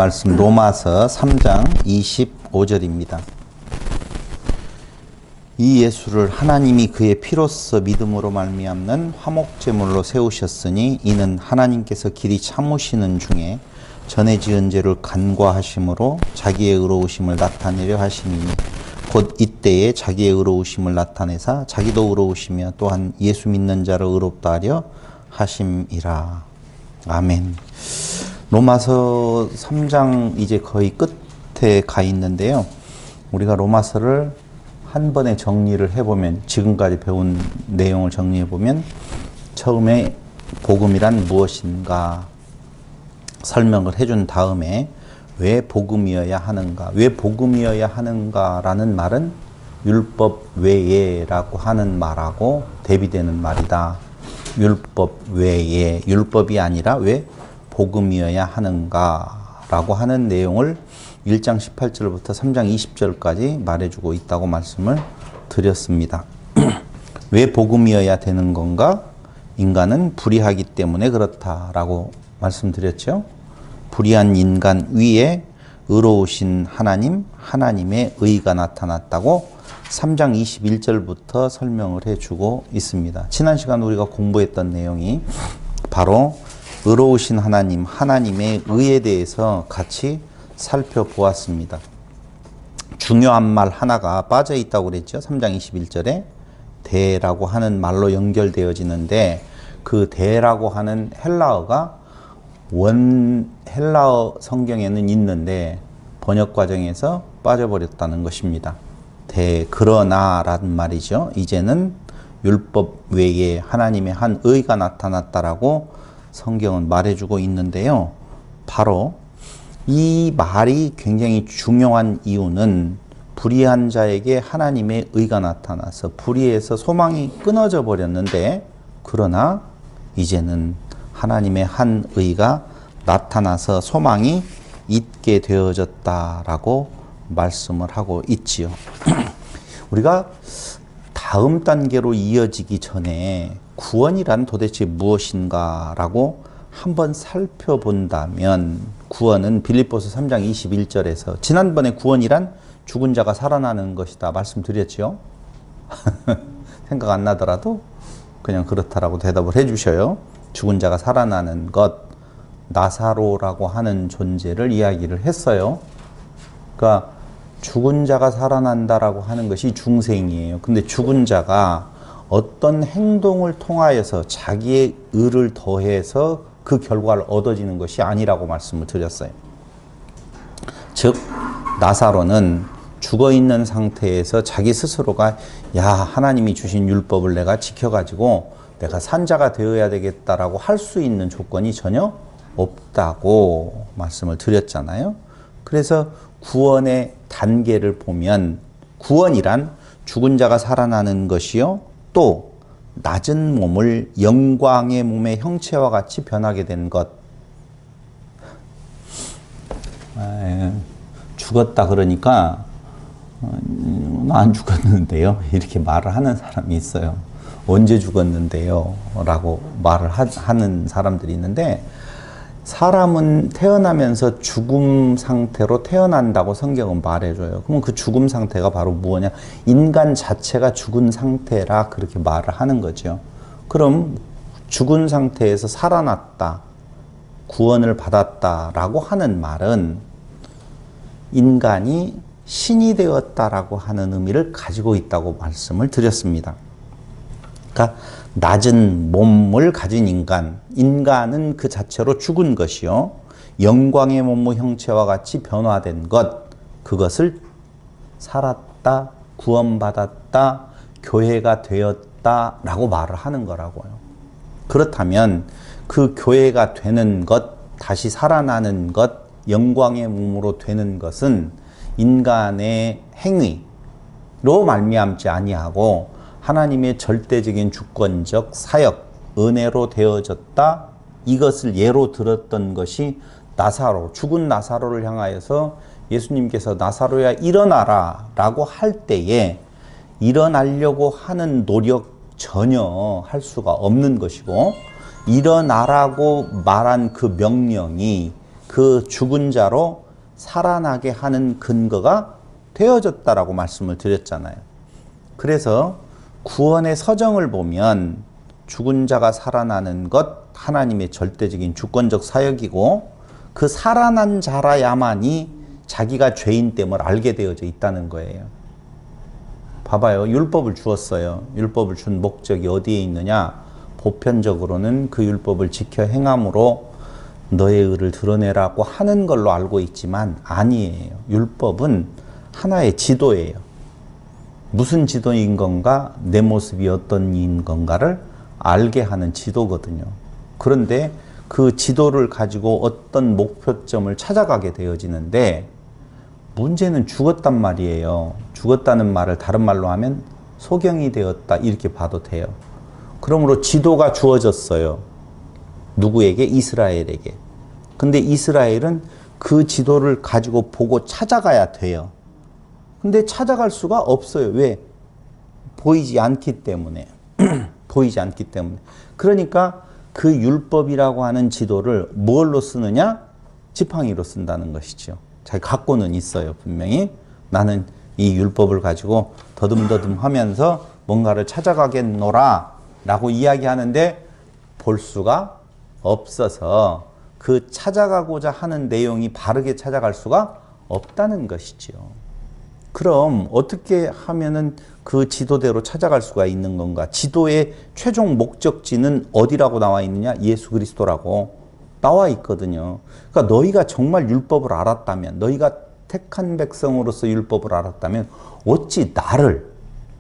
말씀 로마서 3장 25절입니다. 이 예수를 하나님이 그의 피로써 믿음으로 말미암는 화목제물로 세우셨으니 이는 하나님께서 길이 참으시는 중에 전에 지은 죄를 간과하심으로 자기의 의로우심을 나타내려 하심이니 곧 이때에 자기의 의로우심을 나타내사 자기도 의로우시며 또한 예수 믿는 자를 의롭다 하려 하심이라. 아멘. 로마서 3장 이제 거의 끝에 가 있는데요. 우리가 로마서를 한 번에 정리를 해보면, 지금까지 배운 내용을 정리해보면, 처음에 복음이란 무엇인가 설명을 해준 다음에 왜 복음이어야 하는가, 왜 복음이어야 하는가라는 말은 율법 외에라고 하는 말하고 대비되는 말이다. 율법 외에, 율법이 아니라 왜 복음이어야 하는가라고 하는 내용을 1장 18절부터 3장 20절까지 말해주고 있다고 말씀을 드렸습니다. 왜 복음이어야 되는 건가? 인간은 불의하기 때문에 그렇다라고 말씀드렸죠. 불의한 인간 위에 의로우신 하나님, 하나님의 의가 나타났다고 3장 21절부터 설명을 해주고 있습니다. 지난 시간 우리가 공부했던 내용이 바로 의로우신 하나님, 하나님의 의에 대해서 같이 살펴보았습니다. 중요한 말 하나가 빠져 있다고 그랬죠. 3장 21절에 대라고 하는 말로 연결되어지는데, 그 대라고 하는 헬라어가 원 헬라어 성경에는 있는데 번역 과정에서 빠져버렸다는 것입니다. 그러나라는 말이죠. 이제는 율법 외에 하나님의 한 의가 나타났다라고 성경은 말해주고 있는데요. 바로 이 말이 굉장히 중요한 이유는 불의한 자에게 하나님의 의가 나타나서 불의에서 소망이 끊어져 버렸는데, 그러나 이제는 하나님의 한 의가 나타나서 소망이 있게 되어졌다라고 말씀을 하고 있지요. 우리가 다음 단계로 이어지기 전에 구원이란 도대체 무엇인가라고 한번 살펴본다면, 구원은 빌립보서 3장 21절에서 지난번에 구원이란 죽은 자가 살아나는 것이다 말씀드렸죠. 생각 안 나더라도 그냥 그렇다라고 대답을 해주셔요. 죽은 자가 살아나는 것, 나사로라고 하는 존재를 이야기를 했어요. 그러니까 죽은 자가 살아난다라고 하는 것이 중생이에요. 근데 죽은 자가 어떤 행동을 통하여서 자기의 의를 더해서 그 결과를 얻어지는 것이 아니라고 말씀을 드렸어요. 즉 나사로는 죽어있는 상태에서 자기 스스로가 하나님이 주신 율법을 내가 지켜가지고 내가 산자가 되어야 되겠다라고 할 수 있는 조건이 전혀 없다고 말씀을 드렸잖아요. 그래서 구원의 단계를 보면 구원이란 죽은 자가 살아나는 것이요, 또 낮은 몸을 영광의 몸의 형체와 같이 변하게 된 것. 죽었다 그러니까 나 안 죽었는데요 이렇게 말을 하는 사람이 있어요. 언제 죽었는데요 라고 말을 하는 사람들이 있는데, 사람은 태어나면서 죽음 상태로 태어난다고 성경은 말해줘요. 그러면 그 죽음 상태가 바로 무엇이냐? 인간 자체가 죽은 상태라 그렇게 말을 하는 거죠. 그럼 죽은 상태에서 살아났다, 구원을 받았다라고 하는 말은 인간이 신이 되었다라고 하는 의미를 가지고 있다고 말씀을 드렸습니다. 그러니까 낮은 몸을 가진 인간은 그 자체로 죽은 것이요, 영광의 몸의 형체와 같이 변화된 것, 그것을 살았다, 구원받았다, 교회가 되었다라고 말을 하는 거라고요. 그렇다면 그 교회가 되는 것, 다시 살아나는 것, 영광의 몸으로 되는 것은 인간의 행위로 말미암지 아니하고 하나님의 절대적인 주권적 사역, 은혜로 되어졌다, 이것을 예로 들었던 것이 나사로, 죽은 나사로를 향하여서 예수님께서 나사로야 일어나라 라고 할 때에 일어나려고 하는 노력 전혀 할 수가 없는 것이고, 일어나라고 말한 그 명령이 그 죽은 자로 살아나게 하는 근거가 되어졌다라고 말씀을 드렸잖아요. 그래서 구원의 서정을 보면 죽은 자가 살아나는 것 하나님의 절대적인 주권적 사역이고, 그 살아난 자라야만이 자기가 죄인 됨을 알게 되어져 있다는 거예요. 봐봐요. 율법을 주었어요. 율법을 준 목적이 어디에 있느냐? 보편적으로는 그 율법을 지켜 행함으로 너의 의를 드러내라고 하는 걸로 알고 있지만 아니에요. 율법은 하나의 지도예요. 무슨 지도인 건가? 내 모습이 어떤 인 건가를 알게 하는 지도거든요. 그런데 그 지도를 가지고 어떤 목표점을 찾아가게 되어지는데, 문제는 죽었단 말이에요. 죽었다는 말을 다른 말로 하면 소경이 되었다, 이렇게 봐도 돼요. 그러므로 지도가 주어졌어요. 누구에게? 이스라엘에게. 근데 이스라엘은 그 지도를 가지고 보고 찾아가야 돼요. 근데 찾아갈 수가 없어요. 왜? 보이지 않기 때문에. 보이지 않기 때문에. 그러니까 그 율법이라고 하는 지도를 뭘로 쓰느냐? 지팡이로 쓴다는 것이죠. 자기 갖고는 있어요. 분명히. 나는 이 율법을 가지고 더듬더듬 하면서 뭔가를 찾아가겠노라 라고 이야기하는데 볼 수가 없어서 그 찾아가고자 하는 내용이 바르게 찾아갈 수가 없다는 것이죠. 그럼 어떻게 하면은 그 지도대로 찾아갈 수가 있는 건가? 지도의 최종 목적지는 어디라고 나와 있느냐? 예수 그리스도라고 나와 있거든요. 그러니까 너희가 정말 율법을 알았다면, 너희가 택한 백성으로서 율법을 알았다면 어찌 나를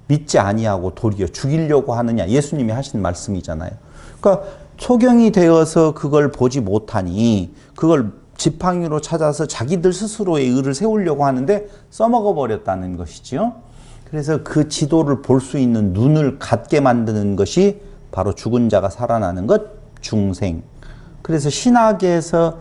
믿지 아니하고 도리어 죽이려고 하느냐? 예수님이 하신 말씀이잖아요. 그러니까 소경이 되어서 그걸 보지 못하니 그걸 지팡이로 찾아서 자기들 스스로의 의를 세우려고 하는데 써먹어 버렸다는 것이죠. 그래서 그 지도를 볼 수 있는 눈을 갖게 만드는 것이 바로 죽은 자가 살아나는 것, 중생. 그래서 신학에서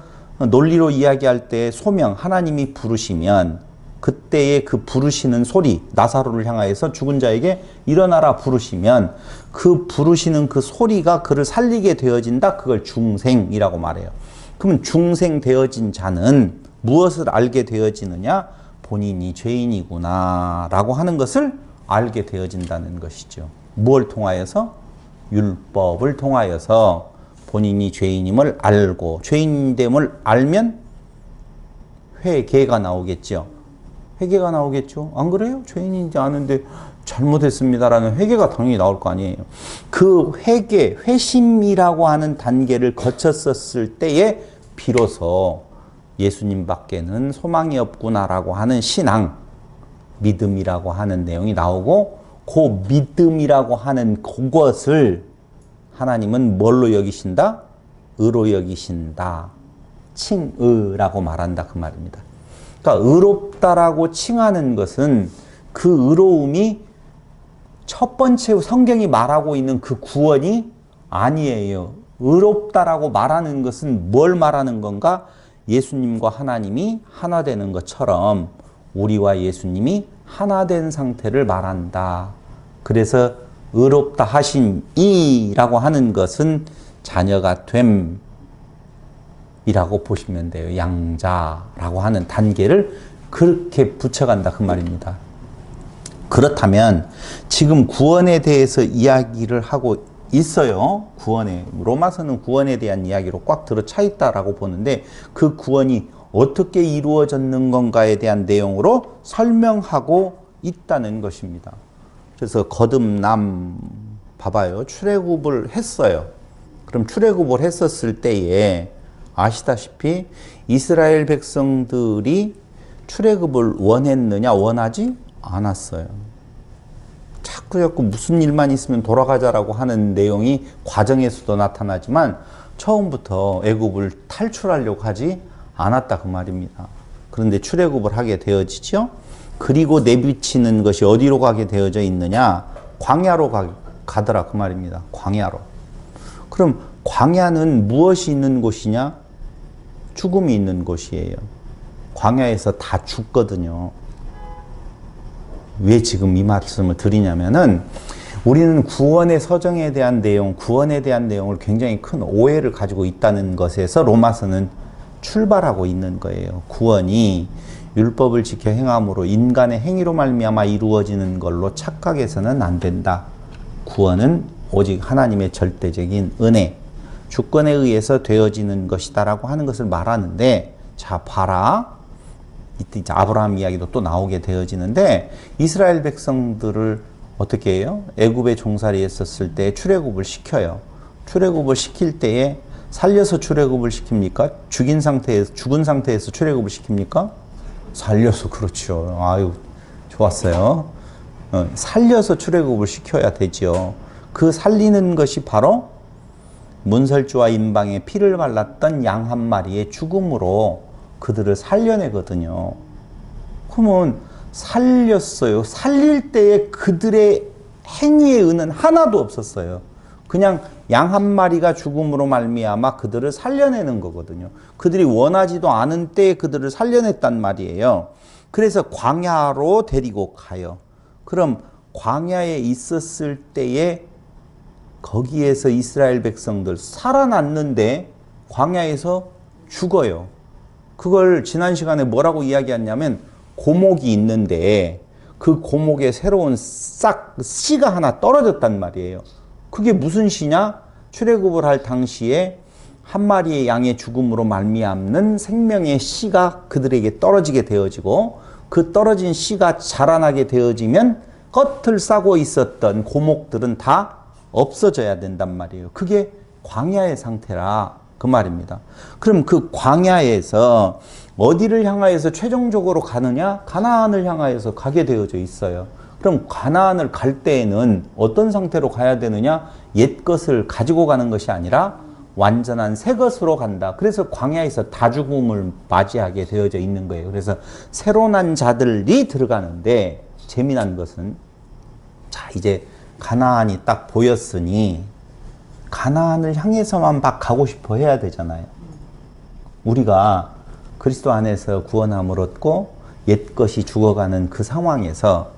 논리로 이야기할 때 소명, 하나님이 부르시면 그때의 그 부르시는 소리, 나사로를 향하여서 죽은 자에게 일어나라 부르시면 그 부르시는 그 소리가 그를 살리게 되어진다. 그걸 중생이라고 말해요. 그러면 중생 되어진 자는 무엇을 알게 되어지느냐? 본인이 죄인이구나 라고 하는 것을 알게 되어진다는 것이죠. 무엇을 통하여서? 율법을 통하여서 본인이 죄인임을 알고, 죄인됨을 알면 회개가 나오겠죠. 회개가 나오겠죠. 안 그래요? 죄인인지 아는데 잘못했습니다라는 회개가 당연히 나올 거 아니에요. 그 회개, 회심이라고 하는 단계를 거쳤었을 때에 비로소 예수님 밖에는 소망이 없구나라고 하는 신앙, 믿음이라고 하는 내용이 나오고, 그 믿음이라고 하는 그것을 하나님은 뭘로 여기신다? 의로 여기신다. 칭의라고 말한다, 그 말입니다. 그러니까 의롭다라고 칭하는 것은 그 의로움이 첫 번째 성경이 말하고 있는 그 구원이 아니에요. 의롭다라고 말하는 것은 뭘 말하는 건가? 예수님과 하나님이 하나 되는 것처럼 우리와 예수님이 하나 된 상태를 말한다. 그래서 의롭다 하심이라고 하는 것은 자녀가 됨이라고 보시면 돼요. 양자라고 하는 단계를 그렇게 붙여간다, 그 말입니다. 그렇다면 지금 구원에 대해서 이야기를 하고 있어요. 구원에, 로마서는 구원에 대한 이야기로 꽉 들어차 있다라고 보는데, 그 구원이 어떻게 이루어졌는 건가에 대한 내용으로 설명하고 있다는 것입니다. 그래서 거듭남, 봐봐요. 출애굽을 했어요. 그럼 출애굽을 했었을 때에 아시다시피 이스라엘 백성들이 출애굽을 원했느냐? 원하지 않았어요. 자꾸 무슨 일만 있으면 돌아가자라고 하는 내용이 과정에서도 나타나지만 처음부터 애굽을 탈출하려고 하지 않았다, 그 말입니다. 그런데 출애굽을 하게 되어지죠. 그리고 내비치는 것이 어디로 가게 되어져 있느냐? 광야로 가더라, 그 말입니다. 광야로. 그럼 광야는 무엇이 있는 곳이냐? 죽음이 있는 곳이에요. 광야에서 다 죽거든요. 왜 지금 이 말씀을 드리냐면은, 우리는 구원의 서정에 대한 내용, 구원에 대한 내용을 굉장히 큰 오해를 가지고 있다는 것에서 로마서는 출발하고 있는 거예요. 구원이 율법을 지켜 행함으로 인간의 행위로 말미암아 이루어지는 걸로 착각해서는 안 된다. 구원은 오직 하나님의 절대적인 은혜, 주권에 의해서 되어지는 것이다라고 하는 것을 말하는데, 자 봐라. 이때 이제 아브라함 이야기도 또 나오게 되어지는데, 이스라엘 백성들을 어떻게 해요? 애굽에 종살이 했었을 때 출애굽을 시켜요. 출애굽을 시킬 때에 살려서 출애굽을 시킵니까? 죽은 상태에서 출애굽을 시킵니까? 살려서. 그렇죠. 아유, 좋았어요. 살려서 출애굽을 시켜야 되지요. 그 살리는 것이 바로 문설주와 임방에 피를 발랐던 양 한 마리의 죽음으로 그들을 살려내거든요. 그러면 살렸어요. 살릴 때에 그들의 행위의 은은 하나도 없었어요. 그냥 양 한 마리가 죽음으로 말미암아 그들을 살려내는 거거든요. 그들이 원하지도 않은 때에 그들을 살려냈단 말이에요. 그래서 광야로 데리고 가요. 그럼 광야에 있었을 때에 거기에서 이스라엘 백성들 살아났는데 광야에서 죽어요. 그걸 지난 시간에 뭐라고 이야기했냐면, 고목이 있는데 그 고목에 새로운 씨가 하나 떨어졌단 말이에요. 그게 무슨 씨냐? 출애굽을 할 당시에 한 마리의 양의 죽음으로 말미암는 생명의 씨가 그들에게 떨어지게 되어지고, 그 떨어진 씨가 자라나게 되어지면 껍을 싸고 있었던 고목들은 다 없어져야 된단 말이에요. 그게 광야의 상태라 그 말입니다. 그럼 그 광야에서 어디를 향하여서 최종적으로 가느냐? 가나안을 향하여서 가게 되어져 있어요. 그럼 가나안을 갈 때에는 어떤 상태로 가야 되느냐? 옛 것을 가지고 가는 것이 아니라 완전한 새 것으로 간다. 그래서 광야에서 다죽음을 맞이하게 되어져 있는 거예요. 그래서 새로 난 자들이 들어가는데, 재미난 것은, 자 이제 가나안이 딱 보였으니 가나안을 향해서만 막 가고 싶어 해야 되잖아요. 우리가 그리스도 안에서 구원함을 얻고 옛것이 죽어가는 그 상황에서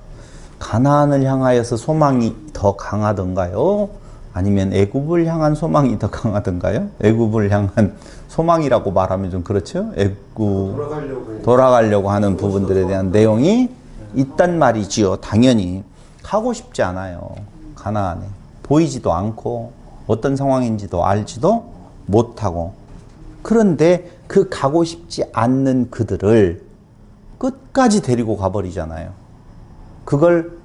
가나안을 향하여서 소망이 더 강하던가요? 아니면 애굽을 향한 소망이 더 강하던가요? 애굽을 향한 소망이라고 말하면 좀 그렇죠? 애굽 돌아가려고 하는 부분들에 대한 내용이 있단 말이지요. 당연히 가고 싶지 않아요. 가나안에 보이지도 않고 어떤 상황인지도 알지도 못하고. 그런데 그 가고 싶지 않는 그들을 끝까지 데리고 가버리잖아요. 그걸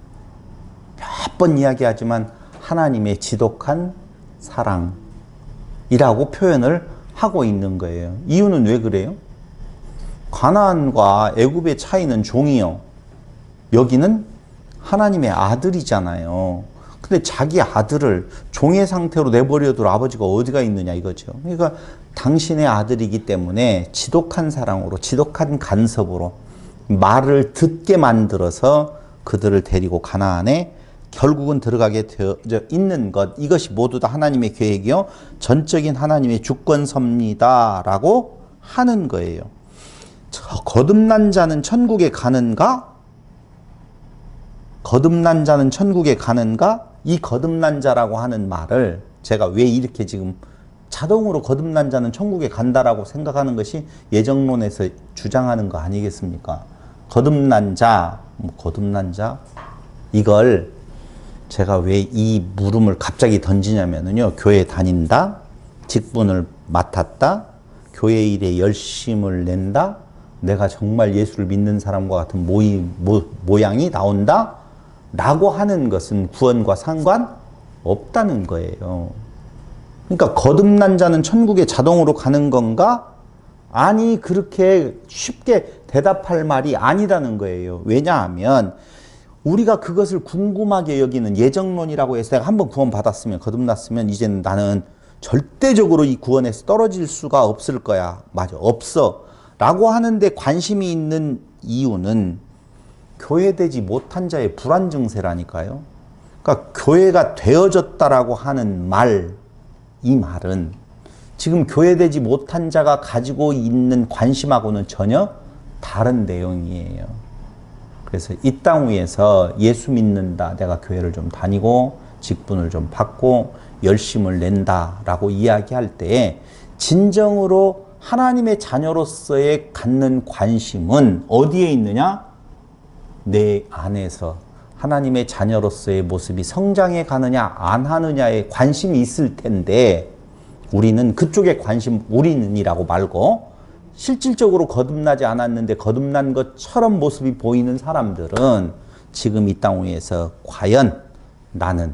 몇 번 이야기하지만 하나님의 지독한 사랑이라고 표현을 하고 있는 거예요. 이유는 왜 그래요? 가나안과 애굽의 차이는 종이요. 여기는 하나님의 아들이잖아요. 근데 자기 아들을 종의 상태로 내버려둘 아버지가 어디가 있느냐 이거죠. 그러니까 당신의 아들이기 때문에 지독한 사랑으로, 지독한 간섭으로 말을 듣게 만들어서 그들을 데리고 가나안에 결국은 들어가게 되어져 있는 것, 이것이 모두 다 하나님의 계획이요 전적인 하나님의 주권섭니다라고 하는 거예요. 거듭난 자는 천국에 가는가? 거듭난 자는 천국에 가는가? 이 거듭난 자라고 하는 말을 제가 왜 이렇게 지금 자동으로 거듭난 자는 천국에 간다라고 생각하는 것이 예정론에서 주장하는 거 아니겠습니까? 거듭난 자, 거듭난 자, 이걸 제가 왜 이 물음을 갑자기 던지냐면요, 교회 다닌다, 직분을 맡았다, 교회 일에 열심을 낸다, 내가 정말 예수를 믿는 사람과 같은 모양이 나온다 라고 하는 것은 구원과 상관없다는 거예요. 그러니까 거듭난 자는 천국에 자동으로 가는 건가? 아니, 그렇게 쉽게 대답할 말이 아니라는 거예요. 왜냐하면 우리가 그것을 궁금하게 여기는 예정론이라고 해서 내가 한번 구원받았으면, 거듭났으면 이제는 나는 절대적으로 이 구원에서 떨어질 수가 없을 거야. 맞아, 없어 라고 하는데 관심이 있는 이유는 교회되지 못한 자의 불안 증세라니까요. 그러니까 교회가 되어졌다라고 하는 말, 이 말은 지금 교회되지 못한 자가 가지고 있는 관심하고는 전혀 다른 내용이에요. 그래서 이 땅 위에서 예수 믿는다, 내가 교회를 좀 다니고 직분을 좀 받고 열심을 낸다라고 이야기할 때에 진정으로 하나님의 자녀로서의 갖는 관심은 어디에 있느냐? 내 안에서 하나님의 자녀로서의 모습이 성장해 가느냐 안 하느냐에 관심이 있을 텐데 우리는 그쪽에 우리는이라고 말고 실질적으로 거듭나지 않았는데 거듭난 것처럼 모습이 보이는 사람들은 지금 이 땅 위에서 과연 나는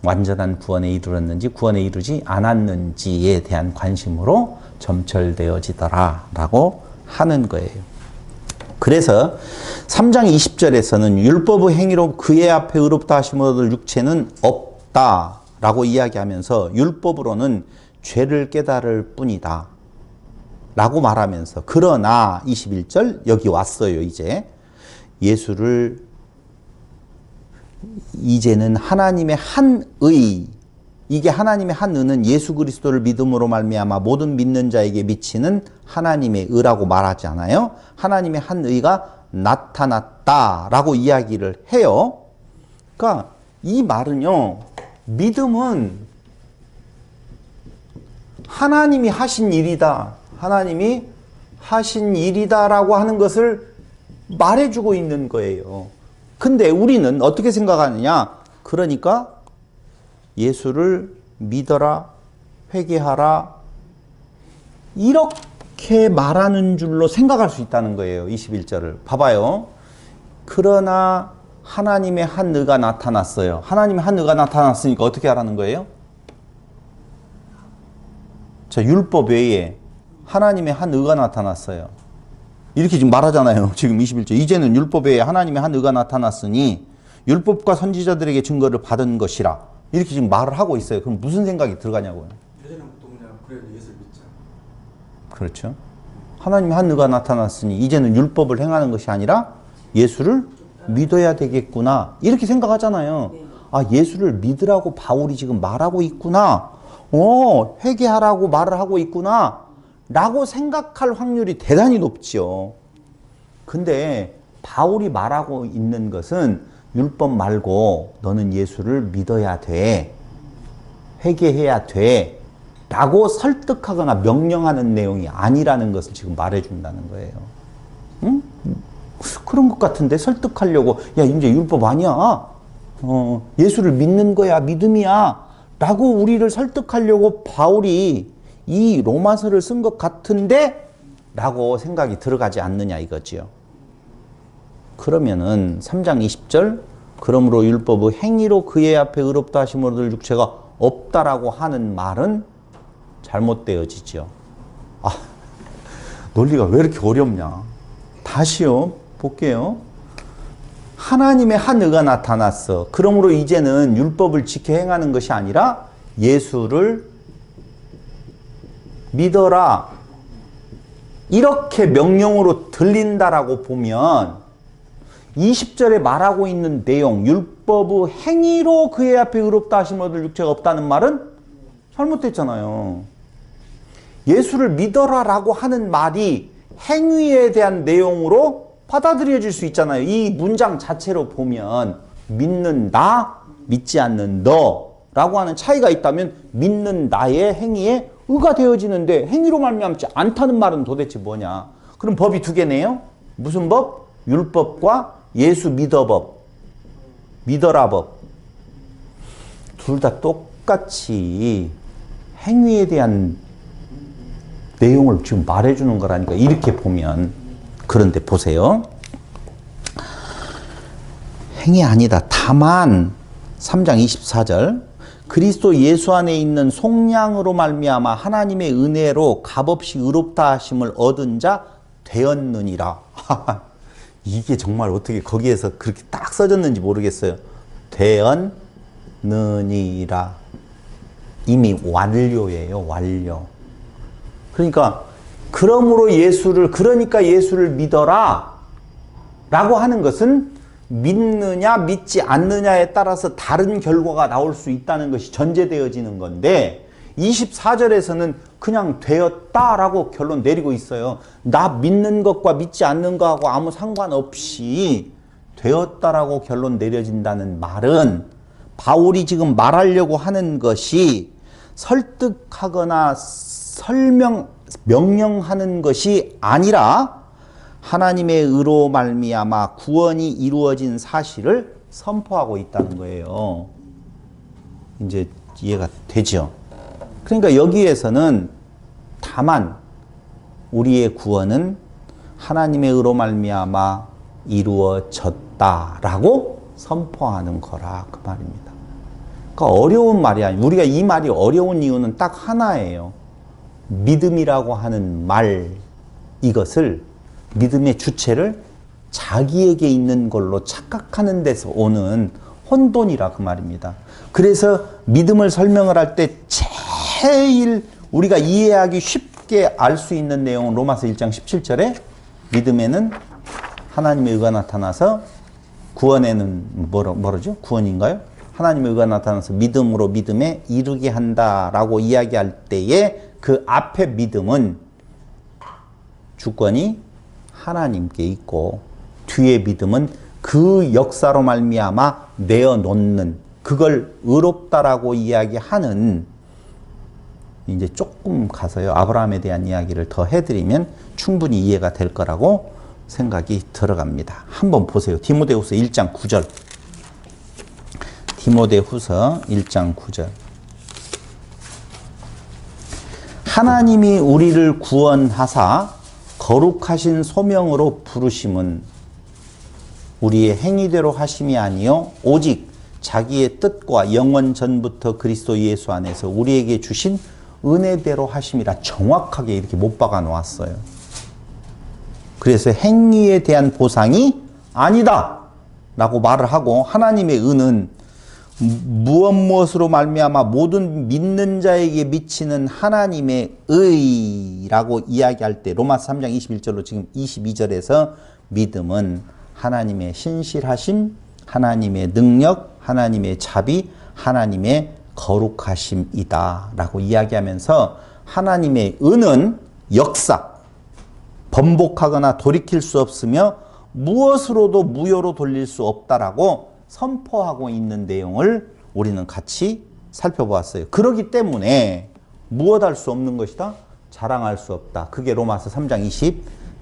완전한 구원에 이르렀는지 구원에 이르지 않았는지에 대한 관심으로 점철되어지더라 라고 하는 거예요. 그래서 3장 20절에서는 율법의 행위로 그의 앞에 의롭다 하심을 얻을 육체는 없다 라고 이야기하면서 율법으로는 죄를 깨달을 뿐이다 라고 말하면서 그러나 21절 여기 왔어요. 예수를 이제는 하나님의 한 의, 이게 하나님의 한 의는 예수 그리스도를 믿음으로 말미암아 모든 믿는 자에게 미치는 하나님의 의라고 말하지 않아요? 하나님의 한 의가 나타났다라고 이야기를 해요. 그러니까 이 말은요, 믿음은 하나님이 하신 일이다. 하나님이 하신 일이다라고 하는 것을 말해주고 있는 거예요. 근데 우리는 어떻게 생각하느냐? 그러니까 예수를 믿어라, 회개하라, 이렇게 말하는 줄로 생각할 수 있다는 거예요. 21절을. 봐봐요. 그러나 하나님의 한 의가 나타났어요. 하나님의 한 의가 나타났으니까 어떻게 하라는 거예요? 자, 율법 외에 하나님의 한 의가 나타났어요. 이렇게 지금 말하잖아요. 지금 21절. 이제는 율법 외에 하나님의 한 의가 나타났으니 율법과 선지자들에게 증거를 받은 것이라. 이렇게 지금 말을 하고 있어요. 그럼 무슨 생각이 들어가냐고요. 예전은 보통 그냥 그래도 예수를 믿자. 그렇죠. 하나님의 한 의가 나타났으니 이제는 율법을 행하는 것이 아니라 예수를 믿어야 되겠구나. 이렇게 생각하잖아요. 아, 예수를 믿으라고 바울이 지금 말하고 있구나. 회개하라고 말을 하고 있구나. 라고 생각할 확률이 대단히 높죠. 근데 바울이 말하고 있는 것은 율법 말고 너는 예수를 믿어야 돼. 회개해야 돼. 라고 설득하거나 명령하는 내용이 아니라는 것을 지금 말해준다는 거예요. 응? 그런 것 같은데 설득하려고 야 이제 율법 아니야. 예수를 믿는 거야. 믿음이야. 라고 우리를 설득하려고 바울이 이 로마서를 쓴 것 같은데 라고 생각이 들어가지 않느냐 이거지요. 그러면은 3장 20절 그러므로 율법의 행위로 그의 앞에 의롭다 하심을 얻을 육체가 없다라고 하는 말은 잘못되어지죠. 아, 논리가 왜 이렇게 어렵냐. 다시요 볼게요. 하나님의 한 의가 나타났어. 그러므로 이제는 율법을 지켜 행하는 것이 아니라 예수를 믿어라. 이렇게 명령으로 들린다라고 보면 20절에 말하고 있는 내용, 율법의 행위로 그의 앞에 의롭다 하심을 얻을 육체가 없다는 말은 잘못됐잖아요. 예수를 믿어라라고 하는 말이 행위에 대한 내용으로 받아들여질 수 있잖아요. 이 문장 자체로 보면 믿는 나, 믿지 않는 너라고 하는 차이가 있다면 믿는 나의 행위에 의가 되어지는데 행위로 말미암지 않다는 말은 도대체 뭐냐? 그럼 법이 두 개네요. 무슨 법? 율법과 예수 믿어 법, 믿어라 법. 둘 다 똑같이 행위에 대한 내용을 지금 말해주는 거라니까 이렇게 보면. 그런데 보세요. 행위 아니다. 다만 3장 24절 그리스도 예수 안에 있는 속량으로 말미암아 하나님의 은혜로 값없이 의롭다 하심을 얻은 자 되었느니라. 이게 정말 어떻게 거기에서 그렇게 딱 써졌는지 모르겠어요. 되었느니라. 이미 완료예요. 완료. 그러니까 그러니까 예수를 믿어라 라고 하는 것은 믿느냐 믿지 않느냐에 따라서 다른 결과가 나올 수 있다는 것이 전제되어지는 건데 24절에서는 그냥 되었다라고 결론 내리고 있어요. 나 믿는 것과 믿지 않는 것하고 아무 상관없이 되었다라고 결론 내려진다는 말은 바울이 지금 말하려고 하는 것이 설득하거나 명령하는 것이 아니라 하나님의 의로 말미암아 구원이 이루어진 사실을 선포하고 있다는 거예요. 이제 이해가 되죠? 그러니까 여기에서는 다만 우리의 구원은 하나님의 의로 말미암아 이루어졌다라고 선포하는 거라 그 말입니다. 그러니까 어려운 말이 아니에요. 우리가 이 말이 어려운 이유는 딱 하나예요. 믿음이라고 하는 말, 이것을 믿음의 주체를 자기에게 있는 걸로 착각하는 데서 오는 혼돈이라 그 말입니다. 그래서 믿음을 설명을 할 때 제일 우리가 이해하기 쉽게 알 수 있는 내용은 로마서 1장 17절에 믿음에는 하나님의 의가 나타나서 구원에는 뭐라죠? 구원인가요? 하나님의 의가 나타나서 믿음으로 믿음에 이르게 한다라고 이야기할 때에 그 앞에 믿음은 주권이 하나님께 있고 뒤에 믿음은 그 역사로 말미암아 내어놓는 그걸 의롭다라고 이야기하는 이제 조금 가서요 아브라함에 대한 이야기를 더 해드리면 충분히 이해가 될 거라고 생각이 들어갑니다. 한번 보세요. 디모데후서 1장 9절. 디모데후서 1장 9절. 하나님이 우리를 구원하사 거룩하신 소명으로 부르심은 우리의 행위대로 하심이 아니요 오직 자기의 뜻과 영원 전부터 그리스도 예수 안에서 우리에게 주신 은혜대로 하심이라 정확하게 이렇게 못 박아 놓았어요. 그래서 행위에 대한 보상이 아니다 라고 말을 하고 하나님의 은은 무엇으로 말미암아 모든 믿는 자에게 미치는 하나님의 의라고 이야기할 때 로마서 3장 21절로 지금 22절에서 믿음은 하나님의 신실하심, 하나님의 능력, 하나님의 자비, 하나님의 거룩하심이다 라고 이야기하면서 하나님의 은은 역사, 번복하거나 돌이킬 수 없으며 무엇으로도 무효로 돌릴 수 없다라고 선포하고 있는 내용을 우리는 같이 살펴보았어요. 그렇기 때문에 무엇할 수 없는 것이다? 자랑할 수 없다. 그게 로마서 3장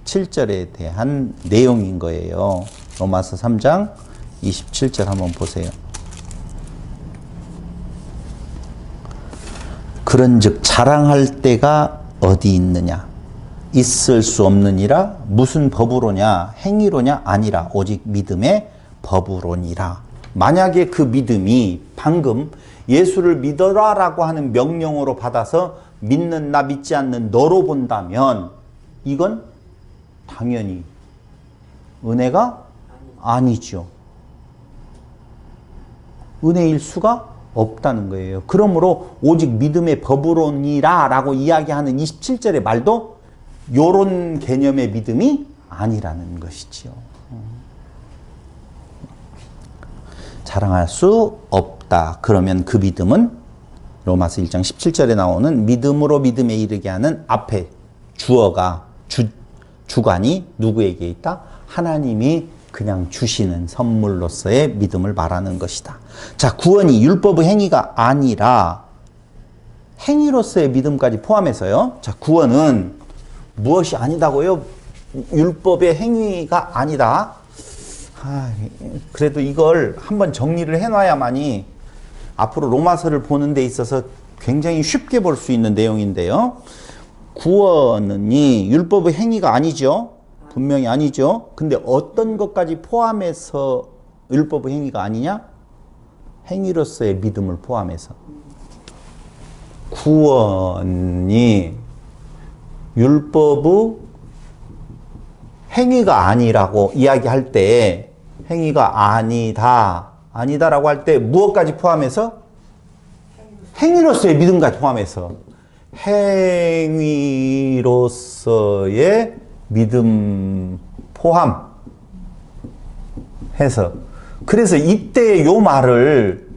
27절에 대한 내용인 거예요. 로마서 3장 27절 한번 보세요. 그런즉 자랑할 때가 어디 있느냐? 있을 수 없느니라. 무슨 법으로냐? 행위로냐? 아니라 오직 믿음의 법으로니라. 만약에 그 믿음이 방금 예수를 믿어라라고 하는 명령으로 받아서 믿는 나 믿지 않는 너로 본다면 이건 당연히 은혜가 아니죠. 은혜일 수가 없다는 거예요. 그러므로 오직 믿음의 법으로니라 라고 이야기하는 27절의 말도 요런 개념의 믿음이 아니라는 것이지요. 자랑할 수 없다. 그러면 그 믿음은 로마서 1장 17절에 나오는 믿음으로 믿음에 이르게 하는 앞에 주어가 주관이 누구에게 있다? 하나님이 그냥 주시는 선물로서의 믿음을 말하는 것이다. 자, 구원이 율법의 행위가 아니라 행위로서의 믿음까지 포함해서요. 자, 구원은 무엇이 아니다고요? 율법의 행위가 아니다. 그래도 이걸 한번 정리를 해놔야만이 앞으로 로마서를 보는 데 있어서 굉장히 쉽게 볼 수 있는 내용인데요. 구원이 율법의 행위가 아니죠. 분명히 아니죠. 근데 어떤 것까지 포함해서 율법의 행위가 아니냐? 행위로서의 믿음을 포함해서. 구원이 율법의 행위가 아니라고 이야기할 때 행위가 아니다라고 할 때 무엇까지 포함해서? 행위로서의 믿음까지 포함해서 행위로서의 믿음 포함해서 그래서 이때 요 말을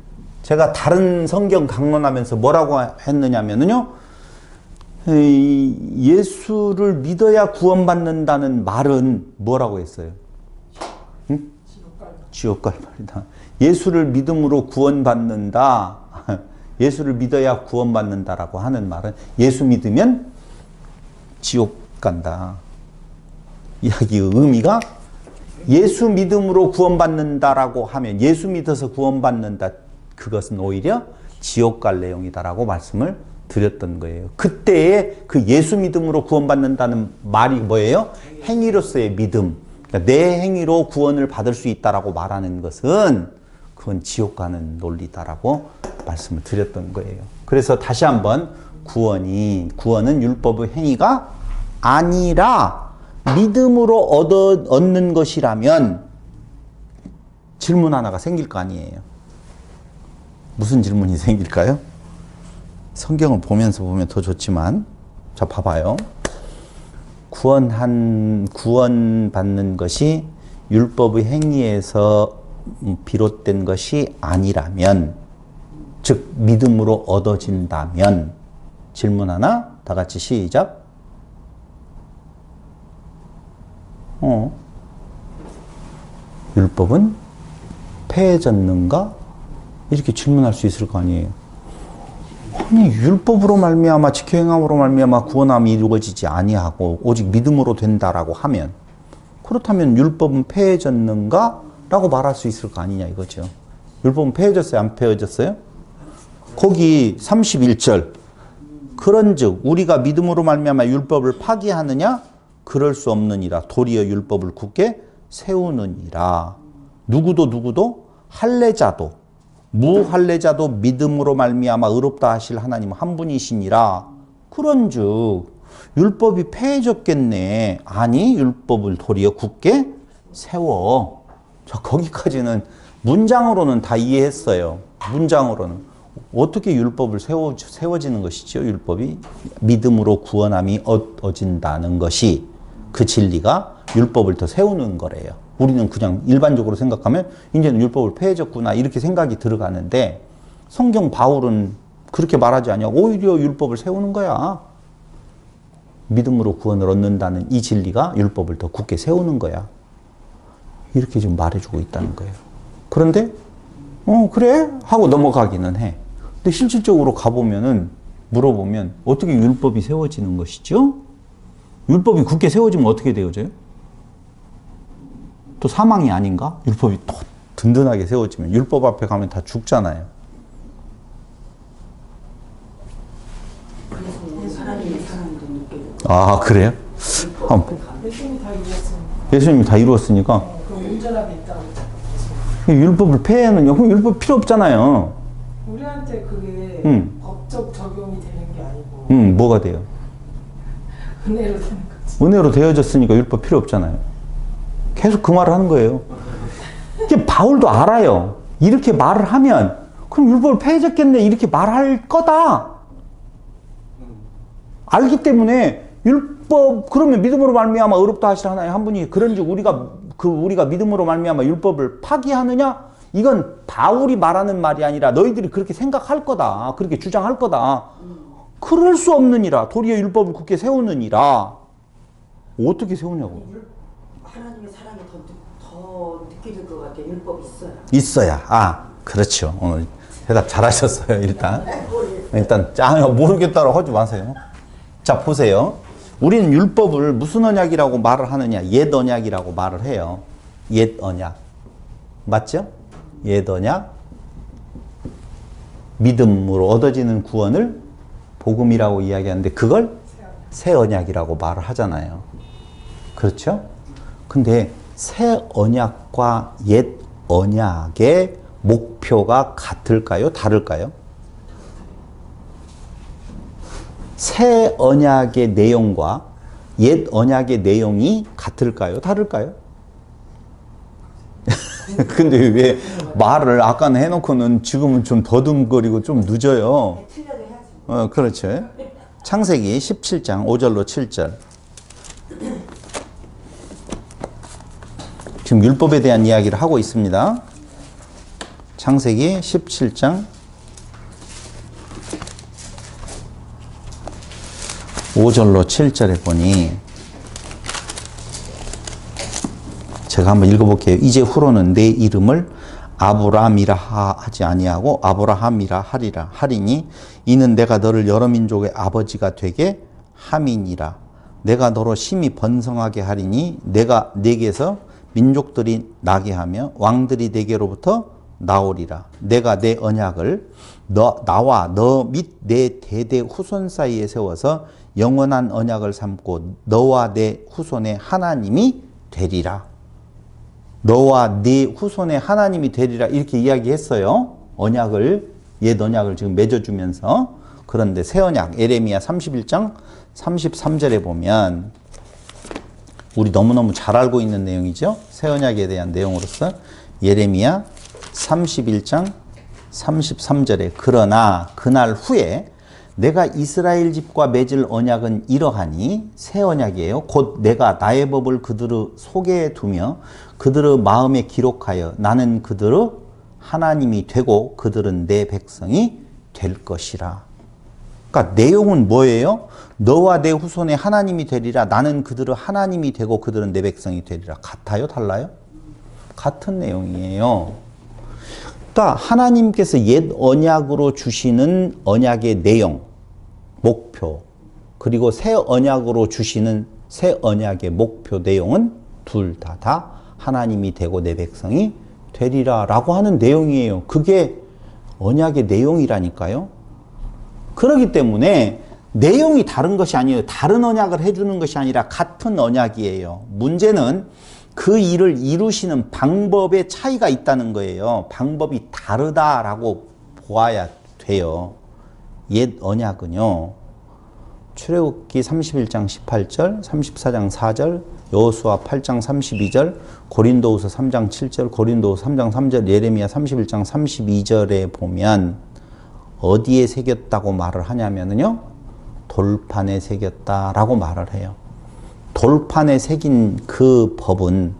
제가 다른 성경 강론하면서 뭐라고 했느냐면요 예수를 믿어야 구원받는다는 말은 뭐라고 했어요? 응? 지옥 갈 말이다. 예수를 믿음으로 구원받는다. 예수를 믿어야 구원받는다라고 하는 말은 예수 믿으면 지옥 간다. 이야기의 의미가 예수 믿음으로 구원받는다라고 하면 예수 믿어서 구원받는다. 그것은 오히려 지옥 갈 내용이다라고 말씀을 드렸던 거예요. 그때의 그 예수 믿음으로 구원받는다는 말이 뭐예요? 행위로서의 믿음. 그러니까 내 행위로 구원을 받을 수 있다라고 말하는 것은 그건 지옥 가는 논리다라고 말씀을 드렸던 거예요. 그래서 다시 한번 구원은 율법의 행위가 아니라 믿음으로 얻는 것이라면 질문 하나가 생길 거 아니에요. 무슨 질문이 생길까요? 성경을 보면서 보면 더 좋지만, 자, 봐봐요. 구원받는 것이 율법의 행위에서 비롯된 것이 아니라면, 즉, 믿음으로 얻어진다면, 질문 하나, 다 같이 시작. 율법은 폐해졌는가? 이렇게 질문할 수 있을 거 아니에요. 아니, 율법으로 말미암아 지켜 행함으로 말미암아 구원함이 이루어지지 아니하고 오직 믿음으로 된다라고 하면, 그렇다면 율법은 폐해졌는가? 라고 말할 수 있을 거 아니냐 이거죠. 율법은 폐해졌어요? 안 폐해졌어요? 거기 31절 그런즉 우리가 믿음으로 말미암아 율법을 파기하느냐? 그럴 수 없느니라. 도리어 율법을 굳게 세우느니라. 누구도 할례자도 무할례자도 믿음으로 말미암아 의롭다 하실 하나님 한 분이시니라. 그런즉 율법이 폐해졌겠네. 아니, 율법을 도리어 굳게 세워. 자, 거기까지는 문장으로는 다 이해했어요. 문장으로는 어떻게 율법을 세워지는 것이죠? 율법이 믿음으로 구원함이 얻어진다는 것이, 그 진리가 율법을 더 세우는 거래요. 우리는 그냥 일반적으로 생각하면 이제는 율법을 폐해졌구나 이렇게 생각이 들어가는데, 성경 바울은 그렇게 말하지 않냐고. 오히려 율법을 세우는 거야. 믿음으로 구원을 얻는다는 이 진리가 율법을 더 굳게 세우는 거야. 이렇게 좀 말해주고 있다는 거예요. 그런데 그래? 하고 넘어가기는 해. 근데 실질적으로 가보면은, 물어보면 어떻게 율법이 세워지는 것이죠? 율법이 굳게 세워지면 어떻게 되어져요? 또 사망이 아닌가? 율법이 또 든든하게 세워지면 율법 앞에 가면 다 죽잖아요. 아, 그래요? 예수님이 다 이루었으니까. 그럼 온전하게 있다고. 율법을 폐해는요? 그럼 율법 필요 없잖아요. 우리한테 그게 법적 적용이 되는 게 아니고 뭐가 돼요? 은혜로 되는 거지. 은혜로 되어졌으니까 율법 필요 없잖아요. 계속 그 말을 하는 거예요. 이게 바울도 알아요. 이렇게 말을 하면 그럼 율법을 폐해졌겠네 이렇게 말할 거다. 알기 때문에 율법, 그러면 믿음으로 말미암아 의롭다 하실 하나님 한 분이, 그런즉 우리가 믿음으로 말미암아 율법을 파기하느냐? 이건 바울이 말하는 말이 아니라 너희들이 그렇게 생각할 거다. 그렇게 주장할 거다. 그럴 수 없느니라. 도리어 율법을 굳게 세우느니라. 어떻게 세우냐고. 하나님의 사랑이 더 느껴질 것 같아. 율법이 있어야. 있어야. 아, 그렇죠. 오늘 대답 잘하셨어요. 일단 모르겠다고 하지 마세요. 자, 보세요. 우리는 율법을 무슨 언약이라고 말을 하느냐? 옛 언약이라고 말을 해요. 옛 언약. 맞죠? 옛 언약. 믿음으로 얻어지는 구원을 복음이라고 이야기하는데 그걸 새 언약이라고 말을 하잖아요. 그렇죠? 근데 새 언약과 옛 언약의 목표가 같을까요? 다를까요? 새 언약의 내용과 옛 언약의 내용이 같을까요? 다를까요? 근데 왜 말을 아까는 해놓고는 지금은 좀 더듬거리고 좀 늦어요. 틀려도 해야지. 그렇죠. 창세기 17장 5절로 7절. 지금 율법에 대한 이야기를 하고 있습니다. 창세기 17장 5절로 7절에 보니, 제가 한번 읽어볼게요. 이제 후로는 내 이름을 아브라함이라 하지 아니하고 아브라함이라 하리니 이는 내가 너를 여러 민족의 아버지가 되게 함이니라. 내가 너로 심히 번성하게 하리니 내가 네게서 민족들이 나게 하며 왕들이 네게로부터 나오리라. 내가 내 언약을 나와 너 및 내 대대 후손 사이에 세워서 영원한 언약을 삼고 너와 내 후손의 하나님이 되리라. 너와 네 후손의 하나님이 되리라 이렇게 이야기했어요. 언약을 옛 언약을 지금 맺어주면서. 그런데 새 언약 예레미야 31장 33절에 보면 우리 너무너무 잘 알고 있는 내용이죠. 새 언약에 대한 내용으로서 예레미야 31장 33절에 그러나 그날 후에 내가 이스라엘 집과 맺을 언약은 이러하니 새 언약이에요. 곧 내가 나의 법을 그들의 속에 두며 그들의 마음에 기록하여 나는 그들의 하나님이 되고 그들은 내 백성이 될 것이라. 그러니까 내용은 뭐예요? 너와 내 후손의 하나님이 되리라. 나는 그들의 하나님이 되고 그들은 내 백성이 되리라. 같아요? 달라요? 같은 내용이에요. 그러니까 하나님께서 옛 언약으로 주시는 언약의 내용, 목표, 그리고 새 언약으로 주시는 새 언약의 목표 내용은 둘 다 하나님이 되고 내 백성이 되리라 라고 하는 내용이에요. 그게 언약의 내용이라니까요. 그렇기 때문에 내용이 다른 것이 아니에요. 다른 언약을 해주는 것이 아니라 같은 언약이에요. 문제는 그 일을 이루시는 방법에 차이가 있다는 거예요. 방법이 다르다라고 보아야 돼요. 옛 언약은요. 출애굽기 31장 18절, 34장 4절, 여호수아 8장 32절, 고린도후서 3장 7절, 고린도후서 3장 3절, 예레미야 31장 32절에 보면 어디에 새겼다고 말을 하냐면요. 돌판에 새겼다라고 말을 해요. 돌판에 새긴 그 법은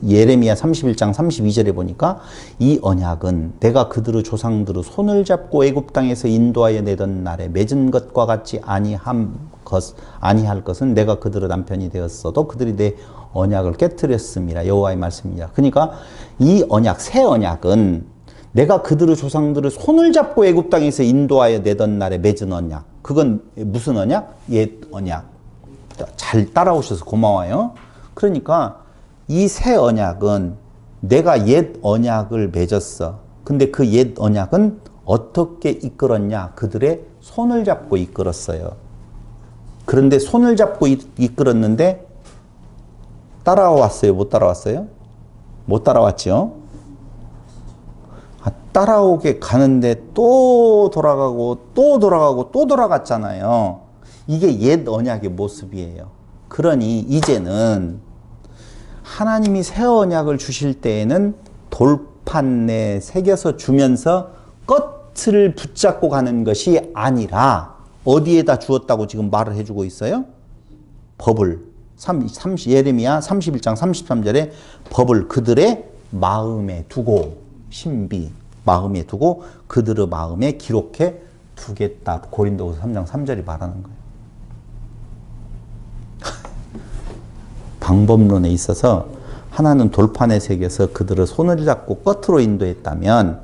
예레미야 31장 32절에 보니까 이 언약은 내가 그들의 조상들의 손을 잡고 애굽 땅에서 인도하여 내던 날에 맺은 것과 같이 아니할 것은 내가 그들의 남편이 되었어도 그들이 내 언약을 깨뜨렸습니다. 여호와의 말씀입니다. 그러니까 이 언약, 새 언약은 내가 그들의 조상들의 손을 잡고 애굽 땅에서 인도하여 내던 날에 맺은 언약. 그건 무슨 언약? 옛 언약. 잘 따라오셔서 고마워요. 그러니까 이 새 언약은 내가 옛 언약을 맺었어. 근데 그 옛 언약은 어떻게 이끌었냐? 그들의 손을 잡고 이끌었어요. 그런데 손을 잡고 이끌었는데 따라왔어요? 못 따라왔어요? 못 따라왔죠? 따라오게 가는데 또 돌아가고 또 돌아가고 또 돌아갔잖아요. 이게 옛 언약의 모습이에요. 그러니 이제는 하나님이 새 언약을 주실 때에는 돌판에 새겨서 주면서 끝을 붙잡고 가는 것이 아니라 어디에다 주었다고 지금 말을 해주고 있어요? 법을 예레미야 31장 33절에 법을 그들의 마음에 두고 신비 마음에 두고 그들의 마음에 기록해 두겠다. 고린도후서 3장 3절이 말하는 거예요. 방법론에 있어서 하나는 돌판에 새겨서 그들의 손을 잡고 끝으로 인도했다면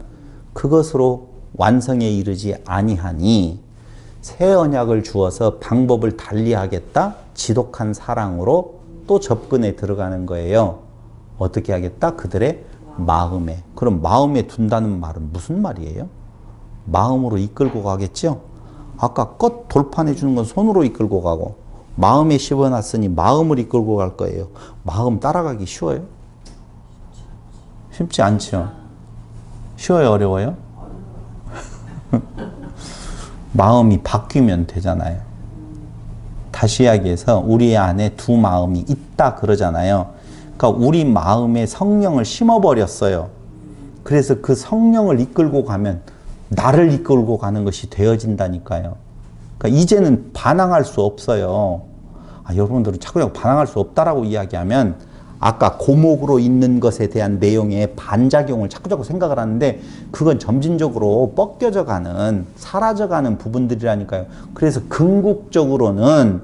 그것으로 완성에 이르지 아니하니 새 언약을 주어서 방법을 달리하겠다. 지독한 사랑으로 또 접근에 들어가는 거예요. 어떻게 하겠다? 그들의 마음에. 그럼 마음에 둔다는 말은 무슨 말이에요? 마음으로 이끌고 가겠죠? 아까 끝 돌판에 주는 건 손으로 이끌고 가고 마음에 씹어놨으니 마음을 이끌고 갈 거예요. 마음 따라가기 쉬워요? 쉽지 않죠? 쉬워요? 어려워요? 마음이 바뀌면 되잖아요. 다시 이야기해서 우리 안에 두 마음이 있다 그러잖아요. 그러니까 우리 마음에 성령을 심어버렸어요. 그래서 그 성령을 이끌고 가면 나를 이끌고 가는 것이 되어진다니까요. 그러니까 이제는 반항할 수 없어요. 여러분들은 자꾸 반항할 수 없다라고 이야기하면 아까 고목으로 있는 것에 대한 내용의 반작용을 자꾸 생각을 하는데 그건 점진적으로 벗겨져 가는, 사라져 가는 부분들이라니까요. 그래서 궁극적으로는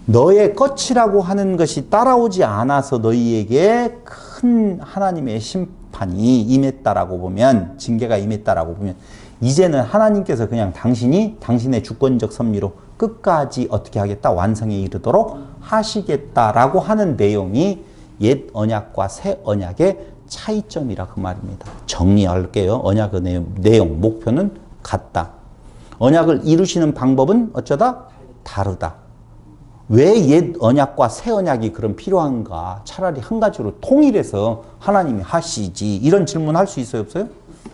너의 끝이라고 하는 것이 따라오지 않아서 너희에게 큰 하나님의 심판이 임했다라고 보면, 징계가 임했다라고 보면 이제는 하나님께서 그냥 당신이 당신의 주권적 섭리로 끝까지 어떻게 하겠다? 완성에 이르도록 하시겠다라고 하는 내용이 옛 언약과 새 언약의 차이점이라 그 말입니다. 정리할게요. 언약의 내용, 목표는 같다. 언약을 이루시는 방법은 어쩌다? 다르다. 왜 옛 언약과 새 언약이 그럼 필요한가? 차라리 한 가지로 통일해서 하나님이 하시지. 이런 질문 할 수 있어요, 없어요?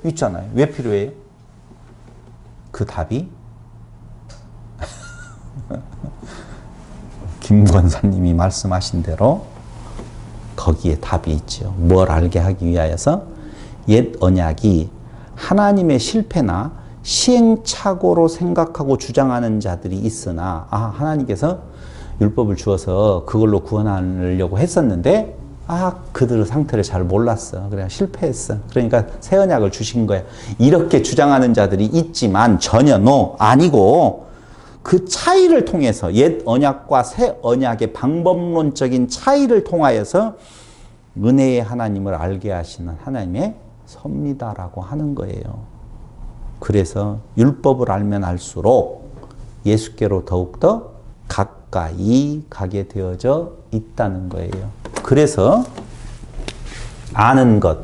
있잖아요. 왜 필요해요? 그 답이 김 권사님이 말씀하신 대로 거기에 답이 있죠. 뭘 알게 하기 위하여서 옛 언약이 하나님의 실패나 시행착오로 생각하고 주장하는 자들이 있으나 하나님께서 율법을 주어서 그걸로 구원하려고 했었는데 그들의 상태를 잘 몰랐어. 그래 실패했어. 그러니까 새 언약을 주신 거야. 이렇게 주장하는 자들이 있지만 전혀 아니고 그 차이를 통해서 옛 언약과 새 언약의 방법론적인 차이를 통하여서 은혜의 하나님을 알게 하시는 하나님의 섭리다라고 하는 거예요. 그래서 율법을 알면 알수록 예수께로 더욱더 가까이 가게 되어져 있다는 거예요. 그래서 아는 것,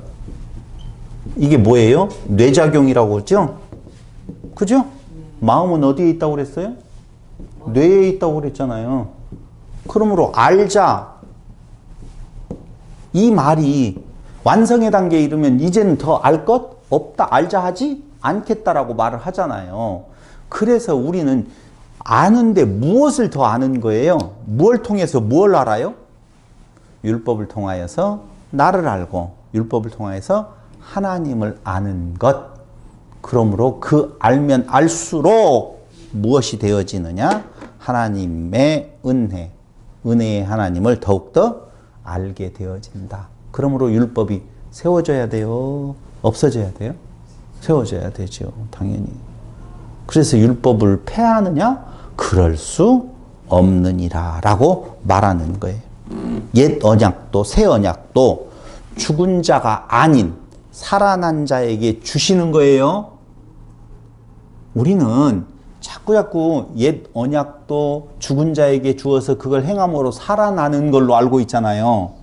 이게 뭐예요? 뇌작용이라고 그랬죠? 그죠? 마음은 어디에 있다고 그랬어요? 뇌에 있다고 그랬잖아요. 그러므로 알자, 이 말이 완성의 단계에 이르면 이제는 더 알 것 없다, 알자 하지 않겠다라고 말을 하잖아요. 그래서 우리는 아는데 무엇을 더 아는 거예요? 무엇을 통해서 뭘 알아요? 율법을 통하여서 나를 알고 율법을 통하여서 하나님을 아는 것. 그러므로 그 알면 알수록 무엇이 되어지느냐? 하나님의 은혜의 하나님을 더욱더 알게 되어진다. 그러므로 율법이 세워져야 돼요? 없어져야 돼요? 세워져야 되죠. 당연히. 그래서 율법을 폐하느냐? 그럴 수 없느니라 라고 말하는 거예요. 옛 언약도 새 언약도 죽은 자가 아닌 살아난 자에게 주시는 거예요. 우리는 자꾸 옛 언약도 죽은 자에게 주어서 그걸 행함으로 살아나는 걸로 알고 있잖아요.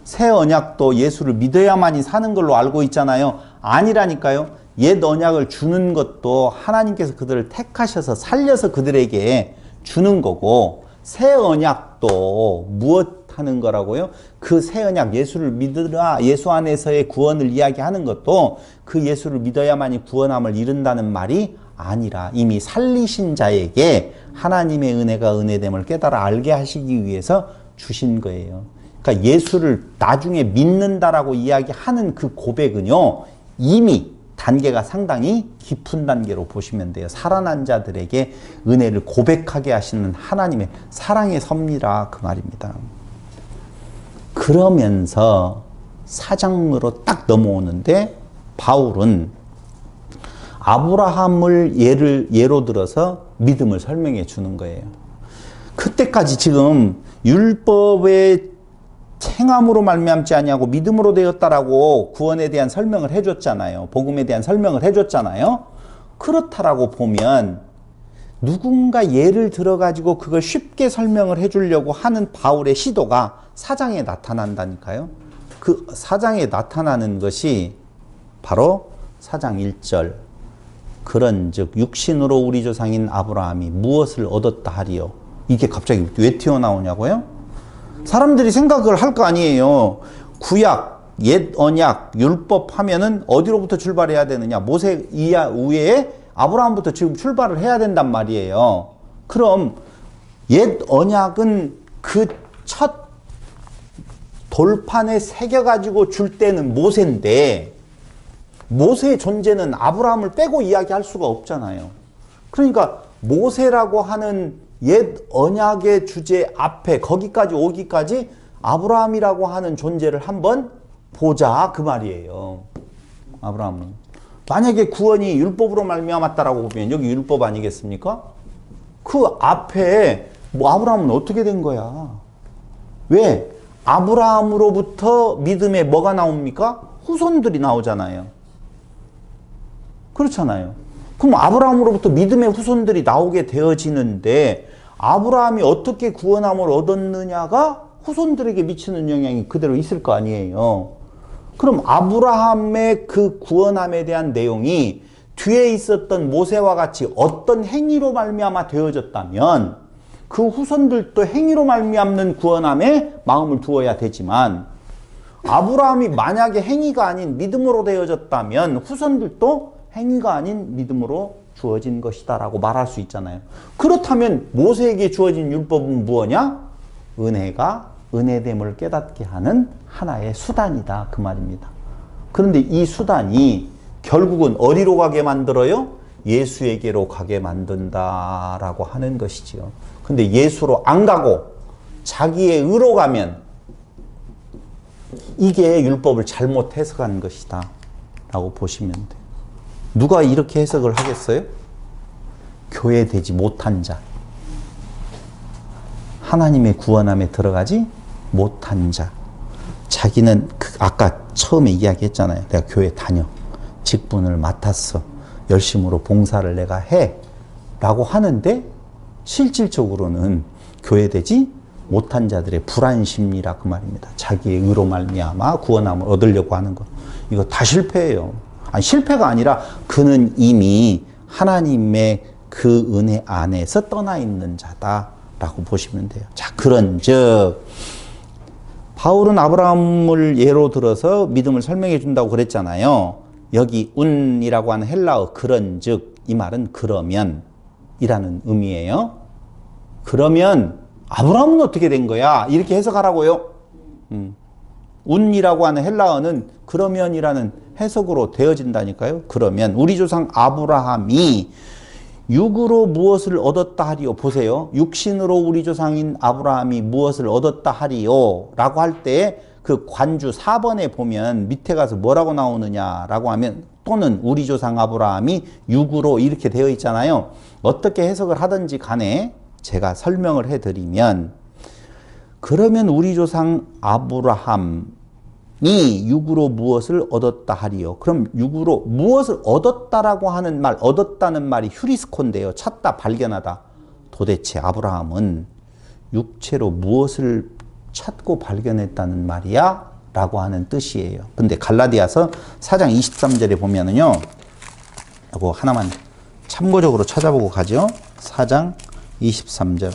새 언약도 예수를 믿어야만이 사는 걸로 알고 있잖아요. 아니라니까요. 옛 언약을 주는 것도 하나님께서 그들을 택하셔서 살려서 그들에게 주는 거고, 새 언약도 무엇 하는 거라고요? 그 새 언약 예수를 믿으라, 예수 안에서의 구원을 이야기하는 것도 그 예수를 믿어야만이 구원함을 이룬다는 말이 아니라 이미 살리신 자에게 하나님의 은혜가 은혜됨을 깨달아 알게 하시기 위해서 주신 거예요. 그러니까 예수를 나중에 믿는다라고 이야기하는 그 고백은요, 이미 단계가 상당히 깊은 단계로 보시면 돼요. 살아난 자들에게 은혜를 고백하게 하시는 하나님의 사랑의 섭리라 그 말입니다. 그러면서 사장으로 딱 넘어오는데 바울은 아브라함을 예로 들어서 믿음을 설명해 주는 거예요. 그때까지 지금 율법의 행함으로 말미암지 아니하고 믿음으로 되었다라고 구원에 대한 설명을 해줬잖아요. 복음에 대한 설명을 해줬잖아요. 그렇다라고 보면 누군가 예를 들어가지고 그걸 쉽게 설명을 해주려고 하는 바울의 시도가 사장에 나타난다니까요. 그 사장에 나타나는 것이 바로 사장 1절. 그런즉 육신으로 우리 조상인 아브라함이 무엇을 얻었다 하리요. 이게 갑자기 왜 튀어나오냐고요? 사람들이 생각을 할 거 아니에요. 구약, 옛 언약, 율법 하면은 어디로부터 출발해야 되느냐? 모세 이후에 아브라함부터 지금 출발을 해야 된단 말이에요. 그럼 옛 언약은 그 첫 돌판에 새겨가지고 줄 때는 모세인데, 모세의 존재는 아브라함을 빼고 이야기할 수가 없잖아요. 그러니까 모세라고 하는 옛 언약의 주제 앞에 거기까지 오기까지 아브라함이라고 하는 존재를 한번 보자 그 말이에요. 아브라함은 만약에 구원이 율법으로 말미암았다라고 보면 여기 율법 아니겠습니까? 그 앞에 아브라함은 어떻게 된 거야? 왜? 아브라함으로부터 믿음에 뭐가 나옵니까? 후손들이 나오잖아요. 그렇잖아요. 그 그럼 아브라함으로부터 믿음의 후손들이 나오게 되어지는데 아브라함이 어떻게 구원함을 얻었느냐가 후손들에게 미치는 영향이 그대로 있을 거 아니에요. 그럼 아브라함의 그 구원함에 대한 내용이 뒤에 있었던 모세와 같이 어떤 행위로 말미암아 되어졌다면 그 후손들도 행위로 말미암는 구원함에 마음을 두어야 되지만 아브라함이 만약에 행위가 아닌 믿음으로 되어졌다면 후손들도 행위가 아닌 믿음으로 주어진 것이다 라고 말할 수 있잖아요. 그렇다면 모세에게 주어진 율법은 무엇이냐? 은혜가 은혜됨을 깨닫게 하는 하나의 수단이다 그 말입니다. 그런데 이 수단이 결국은 어디로 가게 만들어요? 예수에게로 가게 만든다라고 하는 것이지요. 근데 예수로 안 가고 자기의 의로 가면 이게 율법을 잘못 해석한 것이다 라고 보시면 돼요. 누가 이렇게 해석을 하겠어요? 교회되지 못한 자, 하나님의 구원함에 들어가지 못한 자, 자기는 아까 처음에 이야기했잖아요. 내가 교회 다녀, 직분을 맡았어, 열심으로 봉사를 내가 해 라고 하는데 실질적으로는 교회되지 못한 자들의 불안심이라 그 말입니다. 자기의 의로 말미암아 구원함을 얻으려고 하는 것, 이거 다 실패예요. 아니, 실패가 아니라 그는 이미 하나님의 그 은혜 안에서 떠나 있는 자다라고 보시면 돼요. 자, 그런즉 바울은 아브라함을 예로 들어서 믿음을 설명해 준다고 그랬잖아요. 여기 운이라고 하는 헬라어 그런즉, 이 말은 그러면 이라는 의미예요. 그러면 아브라함은 어떻게 된 거야? 이렇게 해석하라고요. 운이라고 하는 헬라어는 그러면이라는 해석으로 되어진다니까요. 그러면 우리 조상 아브라함이 육으로 무엇을 얻었다 하리요? 보세요. 육신으로 우리 조상인 아브라함이 무엇을 얻었다 하리요? 라고 할 때 그 관주 4번에 보면 밑에 가서 뭐라고 나오느냐라고 하면 또는 우리 조상 아브라함이 육으로 이렇게 되어 있잖아요. 어떻게 해석을 하든지 간에 제가 설명을 해드리면, 그러면 우리 조상 아브라함이 육으로 무엇을 얻었다 하리요? 그럼 육으로 무엇을 얻었다라고 하는 말, 얻었다는 말이 휴리스콘데요. 찾다, 발견하다. 도대체 아브라함은 육체로 무엇을 찾고 발견했다는 말이야? 라고 하는 뜻이에요. 근데 갈라디아서 4장 23절에 보면은요, 이거 하나만 참고적으로 찾아보고 가죠. 4장 23절.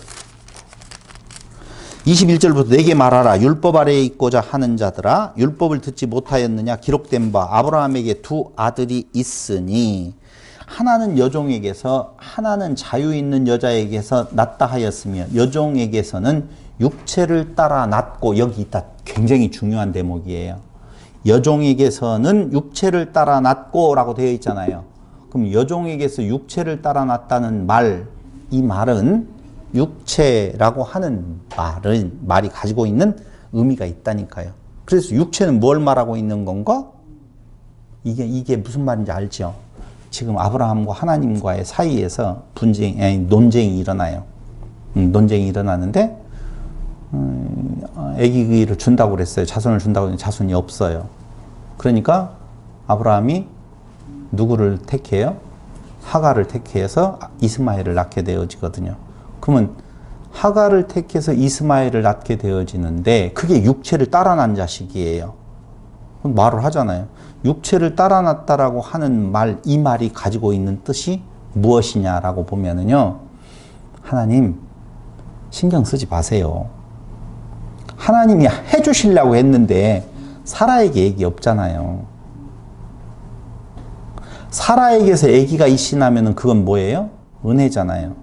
21절부터 내게 말하라. 율법 아래에 있고자 하는 자들아, 율법을 듣지 못하였느냐? 기록된 바 아브라함에게 두 아들이 있으니 하나는 여종에게서 하나는 자유 있는 여자에게서 낳다 하였으며 여종에게서는 육체를 따라 낳고, 여기 있다 굉장히 중요한 대목이에요. 여종에게서는 육체를 따라 낳고 라고 되어 있잖아요. 그럼 여종에게서 육체를 따라 낳았다는 말, 이 말은 육체라고 하는 말이 가지고 있는 의미가 있다니까요. 그래서 육체는 뭘 말하고 있는 건가? 이게 무슨 말인지 알죠? 지금 아브라함과 하나님과의 사이에서 논쟁이 일어나요. 논쟁이 일어나는데 아기를 준다고 그랬어요. 자손을 준다고 했는데 자손이 없어요. 그러니까 아브라함이 누구를 택해요? 하갈을 택해서 이스마엘을 낳게 되어지거든요. 그러면 하갈을 택해서 이스마엘을 낳게 되어지는데 그게 육체를 따라 난 자식이에요. 말을 하잖아요. 육체를 따라 났다라고 하는 말, 이 말이 가지고 있는 뜻이 무엇이냐라고 보면은요, 하나님 신경 쓰지 마세요. 하나님이 해주시려고 했는데 사라에게 애기 없잖아요. 사라에게서 애기가 있으면은 그건 뭐예요? 은혜잖아요.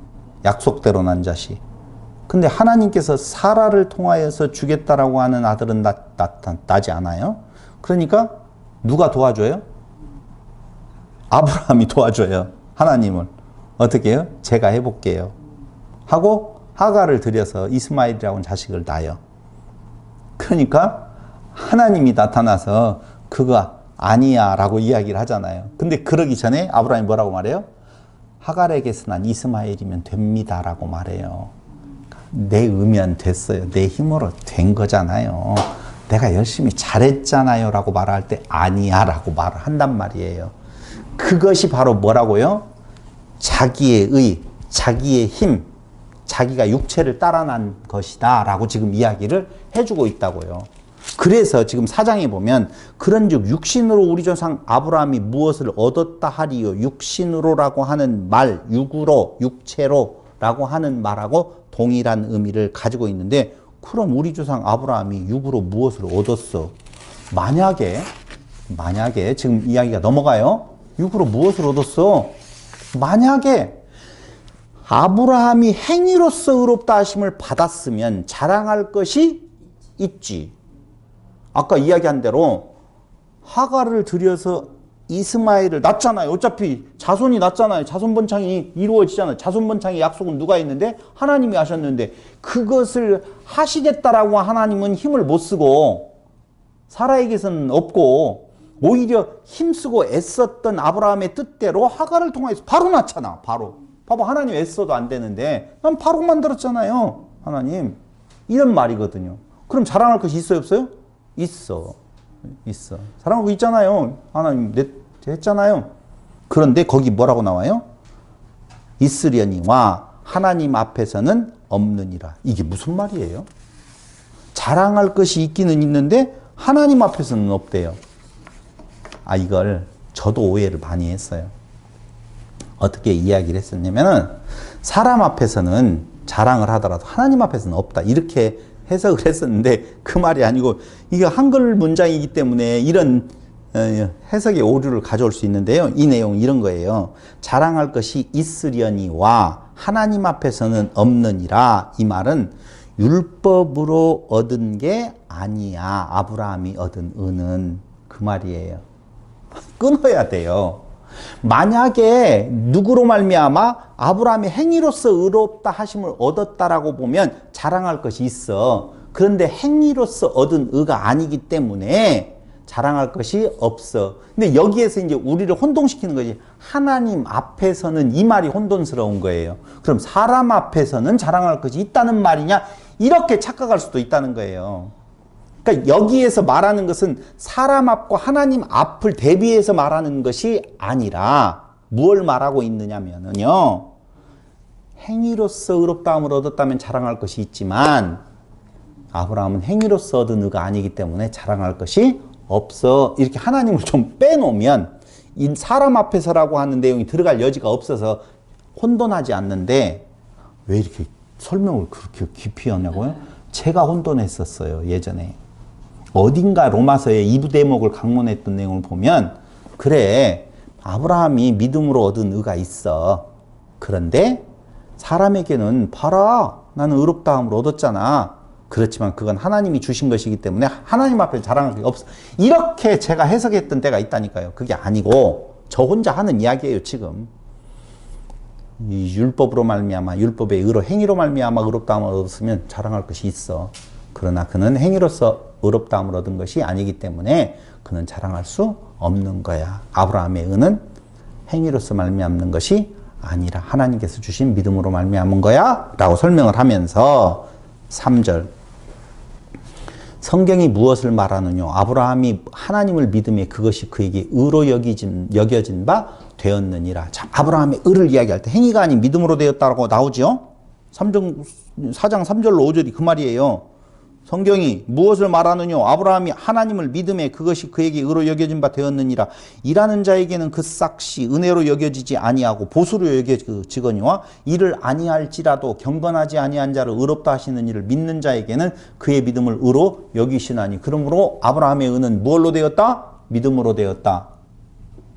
약속대로 난 자식. 근데 하나님께서 사라를 통하여서 주겠다라고 하는 아들은 나지 않아요. 그러니까 누가 도와줘요? 아브라함이 도와줘요. 하나님을. 어떻게 해요? 제가 해볼게요 하고 하갈을 들여서 이스마엘이라고 하는 자식을 낳아요. 그러니까 하나님이 나타나서 그거 아니야 라고 이야기를 하잖아요. 근데 그러기 전에 아브라함이 뭐라고 말해요? 하갈에게서 난 이스마엘이면 됩니다 라고 말해요. 내 의면 됐어요. 내 힘으로 된 거잖아요. 내가 열심히 잘했잖아요 라고 말할 때 아니야 라고 말을 한단 말이에요. 그것이 바로 뭐라고요? 자기의 의, 자기의 힘, 자기가 육체를 따라난 것이다 라고 지금 이야기를 해주고 있다고요. 그래서 지금 4장에 보면 그런즉 육신으로 우리 조상 아브라함이 무엇을 얻었다 하리요. 육신으로라고 하는 말, 육으로, 육체로 라고 하는 말하고 동일한 의미를 가지고 있는데, 그럼 우리 조상 아브라함이 육으로 무엇을 얻었어? 만약에 지금 이야기가 넘어가요. 육으로 무엇을 얻었어? 만약에 아브라함이 행위로서 의롭다 하심을 받았으면 자랑할 것이 있지. 아까 이야기한 대로 하갈을 들여서 이스마엘을 낳잖아요. 어차피 자손이 낳잖아요. 자손 번창이 이루어지잖아요. 자손 번창의 약속은 누가 했는데? 하나님이 하셨는데, 그것을 하시겠다라고 하나님은 힘을 못 쓰고 사라에게서는 없고, 오히려 힘쓰고 애썼던 아브라함의 뜻대로 하갈을 통해서 바로 낳잖아. 바로. 봐봐, 하나님 애써도 안 되는데 난 바로 만들었잖아요. 하나님. 이런 말이거든요. 그럼 자랑할 것이 있어요, 없어요? 있어. 사랑하고 있잖아요. 하나님 했잖아요. 그런데 거기 뭐라고 나와요? 있으려니와 하나님 앞에서는 없느니라. 이게 무슨 말이에요? 자랑할 것이 있기는 있는데 하나님 앞에서는 없대요. 이걸 저도 오해를 많이 했어요. 어떻게 이야기를 했었냐면은, 사람 앞에서는 자랑을 하더라도 하나님 앞에서는 없다, 이렇게 해석을 했었는데, 그 말이 아니고, 이게 한글 문장이기 때문에 이런 해석의 오류를 가져올 수 있는데요. 이 내용은 이런 거예요. 자랑할 것이 있으려니와 하나님 앞에서는 없느니라. 이 말은 율법으로 얻은 게 아니야. 아브라함이 얻은 은은. 그 말이에요. 끊어야 돼요. 만약에 누구로 말미암아 아브라함이 행위로서 의롭다 하심을 얻었다라고 보면 자랑할 것이 있어. 그런데 행위로서 얻은 의가 아니기 때문에 자랑할 것이 없어. 근데 여기에서 이제 우리를 혼동시키는 것이, 하나님 앞에서는, 이 말이 혼돈스러운 거예요. 그럼 사람 앞에서는 자랑할 것이 있다는 말이냐? 이렇게 착각할 수도 있다는 거예요. 그러니까 여기에서 말하는 것은 사람 앞과 하나님 앞을 대비해서 말하는 것이 아니라, 무엇을 말하고 있느냐면요, 행위로서 의롭다함을 얻었다면 자랑할 것이 있지만 아브라함은 행위로서 얻은 의가 아니기 때문에 자랑할 것이 없어. 이렇게 하나님을 좀 빼놓으면 이 사람 앞에서라고 하는 내용이 들어갈 여지가 없어서 혼돈하지 않는데, 왜 이렇게 설명을 그렇게 깊이 하냐고요? 제가 혼돈했었어요, 예전에. 어딘가 로마서의 2부 대목을 강론했던 내용을 보면, 그래, 아브라함이 믿음으로 얻은 의가 있어. 그런데 사람에게는 봐라, 나는 의롭다함을 얻었잖아. 그렇지만 그건 하나님이 주신 것이기 때문에 하나님 앞에 자랑할 게 없어. 이렇게 제가 해석했던 때가 있다니까요. 그게 아니고 저 혼자 하는 이야기예요, 지금. 이 율법으로 말미암아, 율법의 의로, 행위로 말미암아 의롭다함을 얻었으면 자랑할 것이 있어. 그러나 그는 행위로서 의롭다함을 얻은 것이 아니기 때문에 그는 자랑할 수 없는 거야. 아브라함의 의는 행위로서 말미암는 것이 아니라 하나님께서 주신 믿음으로 말미암은 거야 라고 설명을 하면서 3절, 성경이 무엇을 말하느냐? 아브라함이 하나님을 믿음에 그것이 그에게 의로 여겨진 바 되었느니라. 자, 아브라함의 의를 이야기할 때 행위가 아닌 믿음으로 되었다고 나오죠. 4장 3절로 5절이 그 말이에요. 성경이 무엇을 말하느냐? 아브라함이 하나님을 믿음에 그것이 그에게 의로 여겨진 바 되었느니라. 일하는 자에게는 그 싹시 은혜로 여겨지지 아니하고 보수로 여겨지거니와 이를 아니할지라도 경건하지 아니한 자를 의롭다 하시는 이를 믿는 자에게는 그의 믿음을 의로 여기시나니. 그러므로 아브라함의 의는 무엇로 되었다? 믿음으로 되었다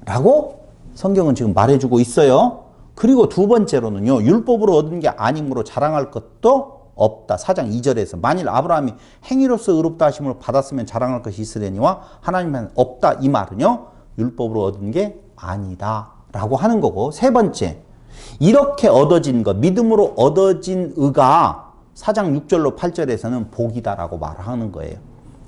라고 성경은 지금 말해주고 있어요. 그리고 두 번째로는요, 율법으로 얻은 게 아니므로 자랑할 것도 없다. 4장 2절에서 만일 아브라함이 행위로서 의롭다 하심을 받았으면 자랑할 것이 있으려니와 하나님은 없다. 이 말은요, 율법으로 얻은 게 아니다 라고 하는 거고, 세 번째, 이렇게 얻어진 것, 믿음으로 얻어진 의가 4장 6절로 8절에서는 복이다라고 말하는 거예요.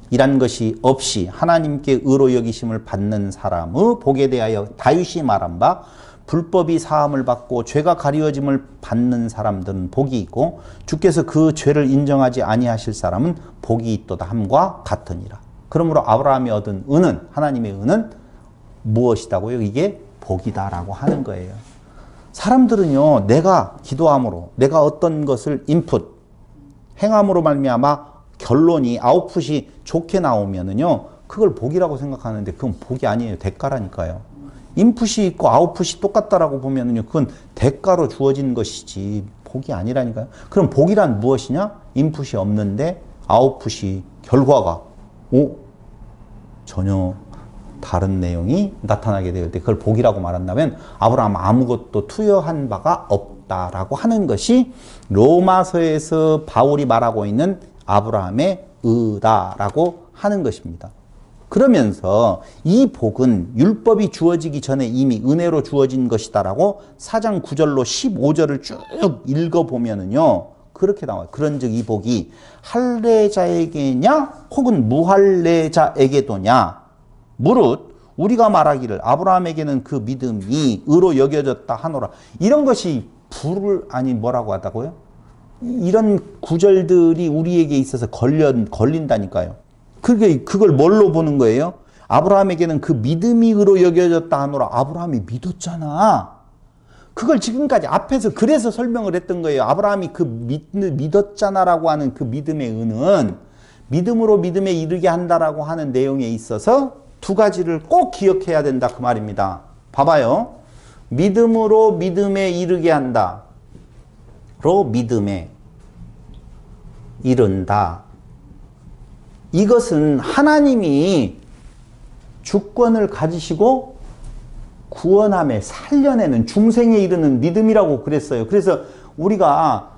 이란 것이 없이 하나님께 의로 여기심을 받는 사람의 복에 대하여 다윗이 말한 바, 불법이 사함을 받고 죄가 가리워짐을 받는 사람들은 복이 있고 주께서 그 죄를 인정하지 아니하실 사람은 복이 있도다 함과 같으니라. 그러므로 아브라함이 얻은 은은, 하나님의 은은 무엇이다고요? 이게 복이다라고 하는 거예요. 사람들은요, 내가 기도함으로, 내가 어떤 것을 인풋, 행함으로 말미암아 결론이, 아웃풋이 좋게 나오면은요, 그걸 복이라고 생각하는데 그건 복이 아니에요. 대가라니까요. 인풋이 있고 아웃풋이 똑같다라고 보면은요, 그건 대가로 주어진 것이지 복이 아니라니까요. 그럼 복이란 무엇이냐? 인풋이 없는데 아웃풋이, 결과가 전혀 다른 내용이 나타나게 될 때 그걸 복이라고 말한다면 아브라함 아무것도 투여한 바가 없다라고 하는 것이 로마서에서 바울이 말하고 있는 아브라함의 의다라고 하는 것입니다. 그러면서 이 복은 율법이 주어지기 전에 이미 은혜로 주어진 것이다라고 4장 9절로 15절을 쭉 읽어보면은요, 그렇게 나와요. 그런즉 이 복이 할례자에게냐 혹은 무할례자에게도냐, 무릇 우리가 말하기를 아브라함에게는 그 믿음이 의로 여겨졌다 하노라. 이런 것이 뭐라고 하다고요? 이런 구절들이 우리에게 있어서 걸린다니까요. 그걸 뭘로 보는 거예요? 아브라함에게는 그 믿음이 의로 여겨졌다 하노라. 아브라함이 믿었잖아. 그걸 지금까지 앞에서 그래서 설명을 했던 거예요. 아브라함이 그 믿었잖아라고 하는 그 믿음의 의는 믿음으로 믿음에 이르게 한다라고 하는 내용에 있어서 두 가지를 꼭 기억해야 된다 그 말입니다. 봐봐요. 믿음으로 믿음에 이르게 한다. 로 믿음에 이른다. 이것은 하나님이 주권을 가지시고 구원함에 살려내는 중생에 이르는 믿음이라고 그랬어요. 그래서 우리가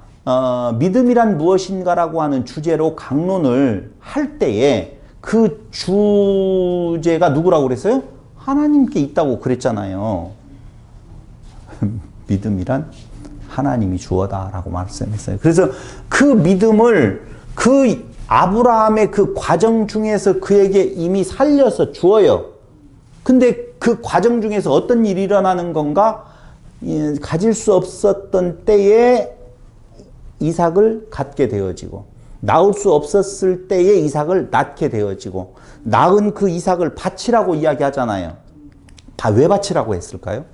믿음이란 무엇인가라고 하는 주제로 강론을 할 때에 그 주제가 누구라고 그랬어요? 하나님께 있다고 그랬잖아요. 믿음이란 하나님이 주어다라고 말씀했어요. 그래서 그 믿음을 그 아브라함의 그 과정 중에서 그에게 이미 살려서 주어요. 근데 그 과정 중에서 어떤 일이 일어나는 건가? 가질 수 없었던 때에 이삭을 갖게 되어지고, 낳을 수 없었을 때에 이삭을 낳게 되어지고, 낳은 그 이삭을 바치라고 이야기하잖아요. 다 왜 바치라고 했을까요?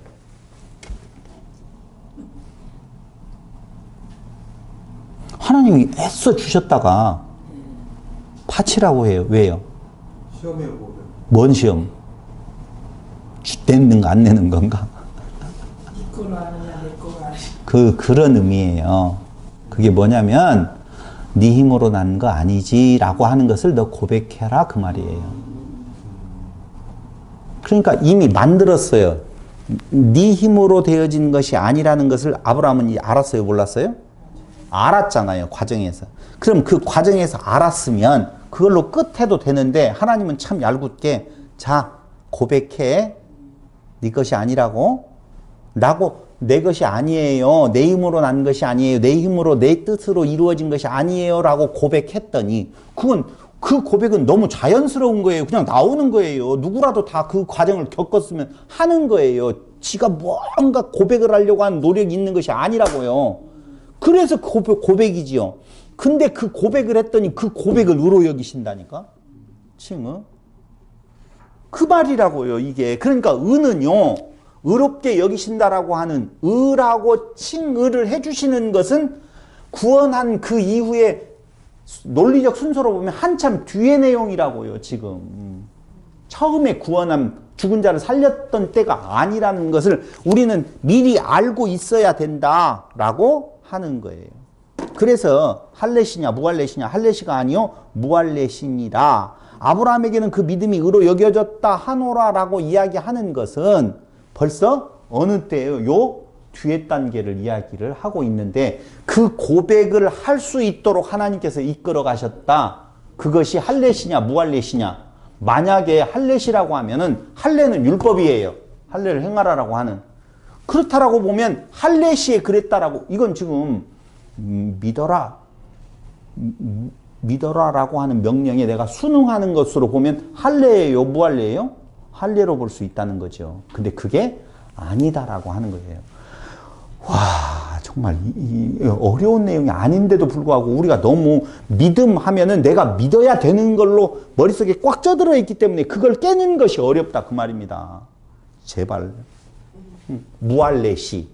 하나님이 애써 주셨다가 바치라고 해요. 왜요? 시험에 보면 뭔 시험? 내는 거 안 내는 건가? 네 거로 아느냐 내 거로 아느냐. 그런 의미예요. 그게 뭐냐면 네 힘으로 난 거 아니지라고 하는 것을 너 고백해라 그 말이에요. 그러니까 이미 만들었어요. 네 힘으로 되어진 것이 아니라는 것을 아브라함은 알았어요, 몰랐어요? 알았잖아요, 과정에서. 그럼 그 과정에서 알았으면 그걸로 끝해도 되는데 하나님은 참 얄궂게 자 고백해. 네 것이 아니라고. 내 것이 아니에요. 내 힘으로 난 것이 아니에요. 내 힘으로 내 뜻으로 이루어진 것이 아니에요 라고 고백했더니 그 고백은 너무 자연스러운 거예요. 그냥 나오는 거예요. 누구라도 다 그 과정을 겪었으면 하는 거예요. 지가 뭔가 고백을 하려고 하는 노력이 있는 것이 아니라고요. 그래서 고백이지요. 근데 그 고백을 했더니 그 고백을 의로 여기신다니까? 칭의? 그 말이라고요, 이게. 그러니까 의는요, 의롭게 여기신다라고 하는 의라고 칭의를 해주시는 것은 구원한 그 이후에 논리적 순서로 보면 한참 뒤의 내용이라고요, 지금. 처음에 구원한 죽은 자를 살렸던 때가 아니라는 것을 우리는 미리 알고 있어야 된다라고 하는 거예요. 그래서 할례시냐 무할례시냐, 할례시가 아니요 무할례시니라. 아브라함에게는 그 믿음이 의로 여겨졌다 하노라라고 이야기하는 것은 벌써 어느 때예요? 요 뒤에 단계를 이야기를 하고 있는데 그 고백을 할 수 있도록 하나님께서 이끌어 가셨다. 그것이 할례시냐 무할례시냐. 만약에 할례시라고 하면은 할례는 율법이에요. 할례를 행하라라고 하는. 그렇다라고 보면 할례시에 그랬다라고, 이건 지금 믿어라라고 하는 명령에 내가 순응하는 것으로 보면 할례예요, 무할례예요? 할례로 볼 수 있다는 거죠. 근데 그게 아니다라고 하는 거예요. 와, 정말 이 어려운 내용이 아닌데도 불구하고 우리가 너무 믿음 하면은 내가 믿어야 되는 걸로 머릿속에 꽉 쪄들어 있기 때문에 그걸 깨는 것이 어렵다 그 말입니다. 제발. 무할례시.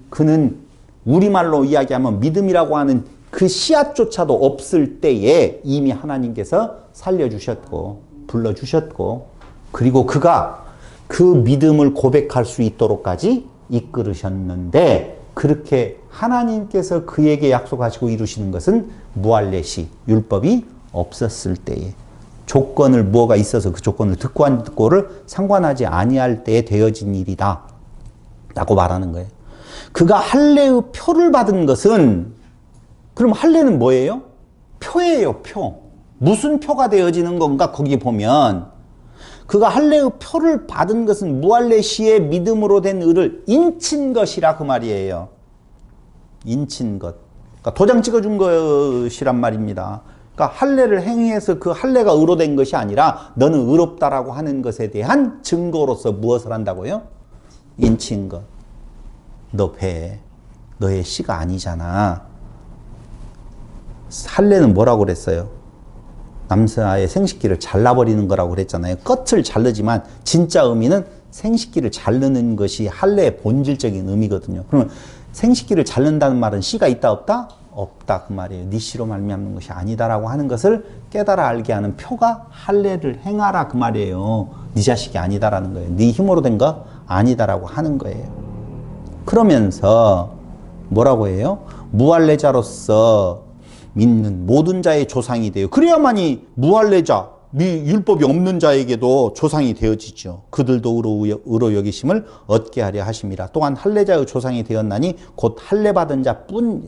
그는 우리말로 이야기하면 믿음이라고 하는 그 씨앗조차도 없을 때에 이미 하나님께서 살려주셨고 불러주셨고 그리고 그가 그 믿음을 고백할 수 있도록까지 이끌으셨는데 그렇게 하나님께서 그에게 약속하시고 이루시는 것은 무할례시 율법이 없었을 때에 조건을 뭐가 있어서 그 조건을 듣고 안 듣고를 상관하지 아니할 때에 되어진 일이다 라고 말하는 거예요. 그가 할례의 표를 받은 것은 그럼 할례는 뭐예요? 표예요. 표. 무슨 표가 되어지는 건가 거기 보면 그가 할례의 표를 받은 것은 무할례 시의 믿음으로 된 의를 인친 것이라 그 말이에요. 인친 것. 그러니까 도장 찍어준 것이란 말입니다. 그러니까 할례를 행해서 그 할례가 의로 된 것이 아니라 너는 의롭다라고 하는 것에 대한 증거로서 무엇을 한다고요? 인친 것. 너 배, 너의 씨가 아니잖아. 할례는 뭐라고 그랬어요? 남자의 생식기를 잘라버리는 거라고 그랬잖아요. 끝을 자르지만 진짜 의미는 생식기를 자르는 것이 할례의 본질적인 의미거든요. 그러면 생식기를 자른다는 말은 씨가 있다 없다? 없다 그 말이에요. 네 씨로 말미암는 것이 아니다라고 하는 것을 깨달아 알게 하는 표가 할례를 행하라 그 말이에요. 네 자식이 아니다라는 거예요. 네 힘으로 된 거 아니다라고 하는 거예요. 그러면서 뭐라고 해요? 무할례자로서 믿는 모든 자의 조상이 돼요. 그래야만이 무할례자, 율법이 없는 자에게도 조상이 되어지죠. 그들도 의로 여기심을 얻게 하려 하심이라. 또한 할례자의 조상이 되었나니 곧 할례 받은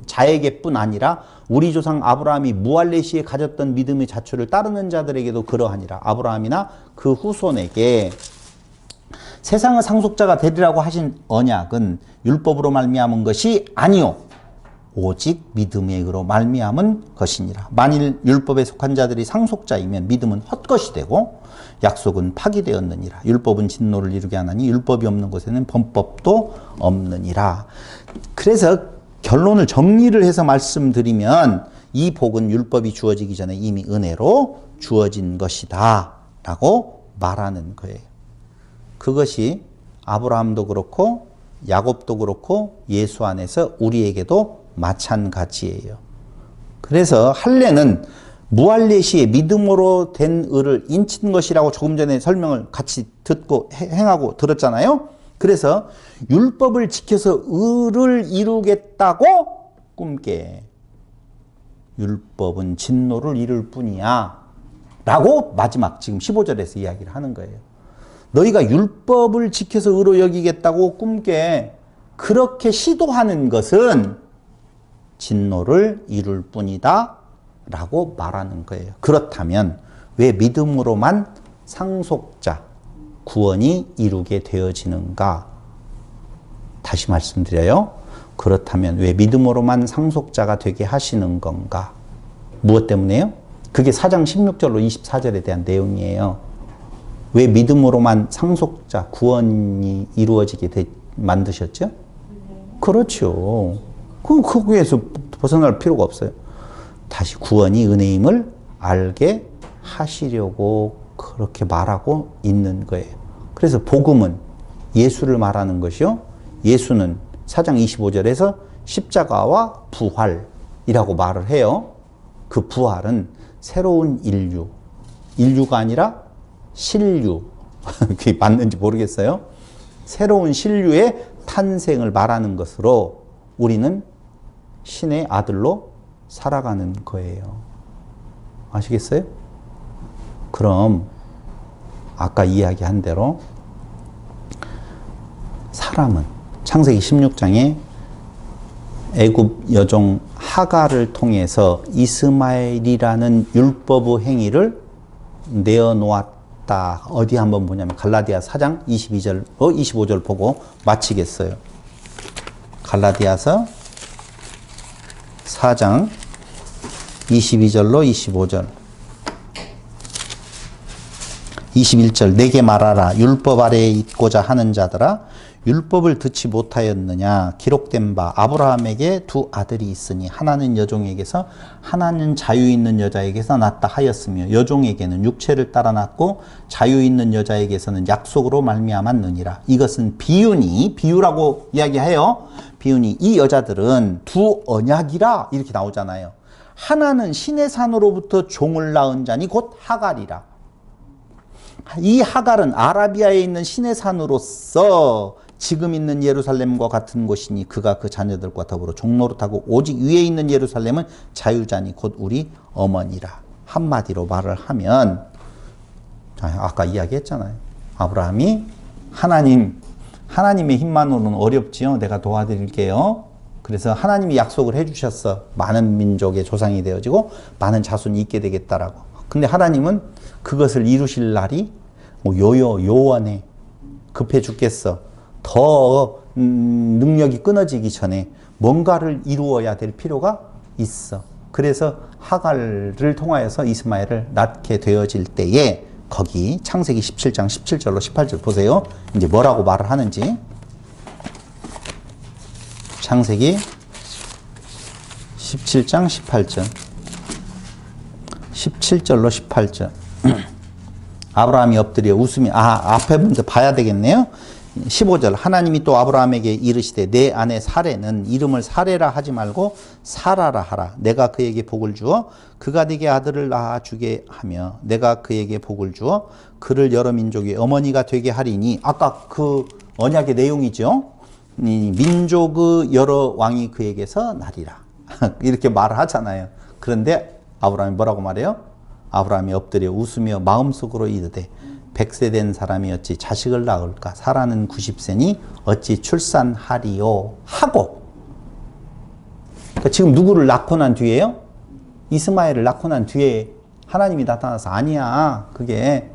자에게뿐 아니라 우리 조상 아브라함이 무할례 시에 가졌던 믿음의 자초를 따르는 자들에게도 그러하니라. 아브라함이나 그 후손에게 세상의 상속자가 되리라고 하신 언약은 율법으로 말미암은 것이 아니요 오직 믿음의 의로 말미암은 것이니라. 만일 율법에 속한 자들이 상속자이면 믿음은 헛것이 되고 약속은 파기되었느니라. 율법은 진노를 이루게 하나니 율법이 없는 곳에는 범법도 없느니라. 그래서 결론을 정리를 해서 말씀드리면 이 복은 율법이 주어지기 전에 이미 은혜로 주어진 것이다 라고 말하는 거예요. 그것이 아브라함도 그렇고 야곱도 그렇고 예수 안에서 우리에게도 마찬가지예요. 그래서 할례는 무할례 시에 믿음으로 된 의를 인친 것이라고 조금 전에 설명을 같이 듣고 행하고 들었잖아요. 그래서 율법을 지켜서 의를 이루겠다고 꿈깨. 율법은 진노를 이룰 뿐이야 라고 마지막 지금 15절에서 이야기를 하는 거예요. 너희가 율법을 지켜서 의로 여기겠다고 꿈깨. 그렇게 시도하는 것은 진노를 이룰 뿐이다 라고 말하는 거예요. 그렇다면 왜 믿음으로만 상속자, 구원이 이루게 되어지는가? 다시 말씀드려요. 그렇다면 왜 믿음으로만 상속자가 되게 하시는 건가? 무엇 때문에요? 그게 4장 16절로 24절에 대한 내용이에요. 왜 믿음으로만 상속자, 구원이 이루어지게 만드셨죠? 그렇죠. 거기에서 벗어날 필요가 없어요. 다시 구원이 은혜임을 알게 하시려고 그렇게 말하고 있는 거예요. 그래서 복음은 예수를 말하는 것이요. 예수는 4장 25절에서 십자가와 부활이라고 말을 해요. 그 부활은 새로운 인류가 아니라 신류. 그게 맞는지 모르겠어요. 새로운 신류의 탄생을 말하는 것으로 우리는 신의 아들로 살아가는 거예요. 아시겠어요? 그럼 아까 이야기한 대로 사람은 창세기 16장에 애굽 여종 하가를 통해서 이스마엘이라는 율법의 행위를 내어놓았다. 어디 한번 보냐면 갈라디아 4장 22절, 25절 보고 마치겠어요. 갈라디아서 4장 22절로 25절 21절 내게 말하라 율법 아래에 있고자 하는 자들아 율법을 듣지 못하였느냐. 기록된 바 아브라함에게 두 아들이 있으니 하나는 여종에게서 하나는 자유 있는 여자에게서 낳다 하였으며 여종에게는 육체를 따라 낳고 자유 있는 여자에게서는 약속으로 말미암았느니라. 이것은 비유니, 비유라고 이야기해요. 비유니 이 여자들은 두 언약이라 이렇게 나오잖아요. 하나는 신의 산으로부터 종을 낳은 자니 곧 하갈이라. 이 하갈은 아라비아에 있는 신의 산으로서 지금 있는 예루살렘과 같은 곳이니 그가 그 자녀들과 더불어 종노릇하고 오직 위에 있는 예루살렘은 자유자니 곧 우리 어머니라. 한마디로 말을 하면 아까 이야기했잖아요. 아브라함이 하나님의 힘만으로는 어렵지요. 내가 도와드릴게요. 그래서 하나님이 약속을 해주셨어. 많은 민족의 조상이 되어지고 많은 자손이 있게 되겠다라고. 근데 하나님은 그것을 이루실 날이 요원해. 급해 죽겠어. 더 능력이 끊어지기 전에 뭔가를 이루어야 될 필요가 있어. 그래서 하갈을 통하여서 이스마엘을 낳게 되어질 때에 거기 창세기 17장 17절로 18절 보세요. 이제 뭐라고 말을 하는지. 창세기 17장 18절 17절로 18절 아브라함이 엎드려 웃으며 앞에 먼저 봐야 되겠네요. 15절 하나님이 또 아브라함에게 이르시되 내 아내 사레는 이름을 사레라 하지 말고 사라라 하라. 내가 그에게 복을 주어 그가 네게 아들을 낳아주게 하며 내가 그에게 복을 주어 그를 여러 민족의 어머니가 되게 하리니 아까 그 언약의 내용이죠. 민족의 여러 왕이 그에게서 나리라. 이렇게 말을 하잖아요. 그런데 아브라함이 뭐라고 말해요? 아브라함이 엎드려 웃으며 마음속으로 이르되 100세 된 사람이 어찌 자식을 낳을까? 사라는 90세니 어찌 출산하리요? 하고 그러니까 지금 누구를 낳고 난 뒤에요? 이스마엘을 낳고 난 뒤에 하나님이 나타나서 아니야. 그게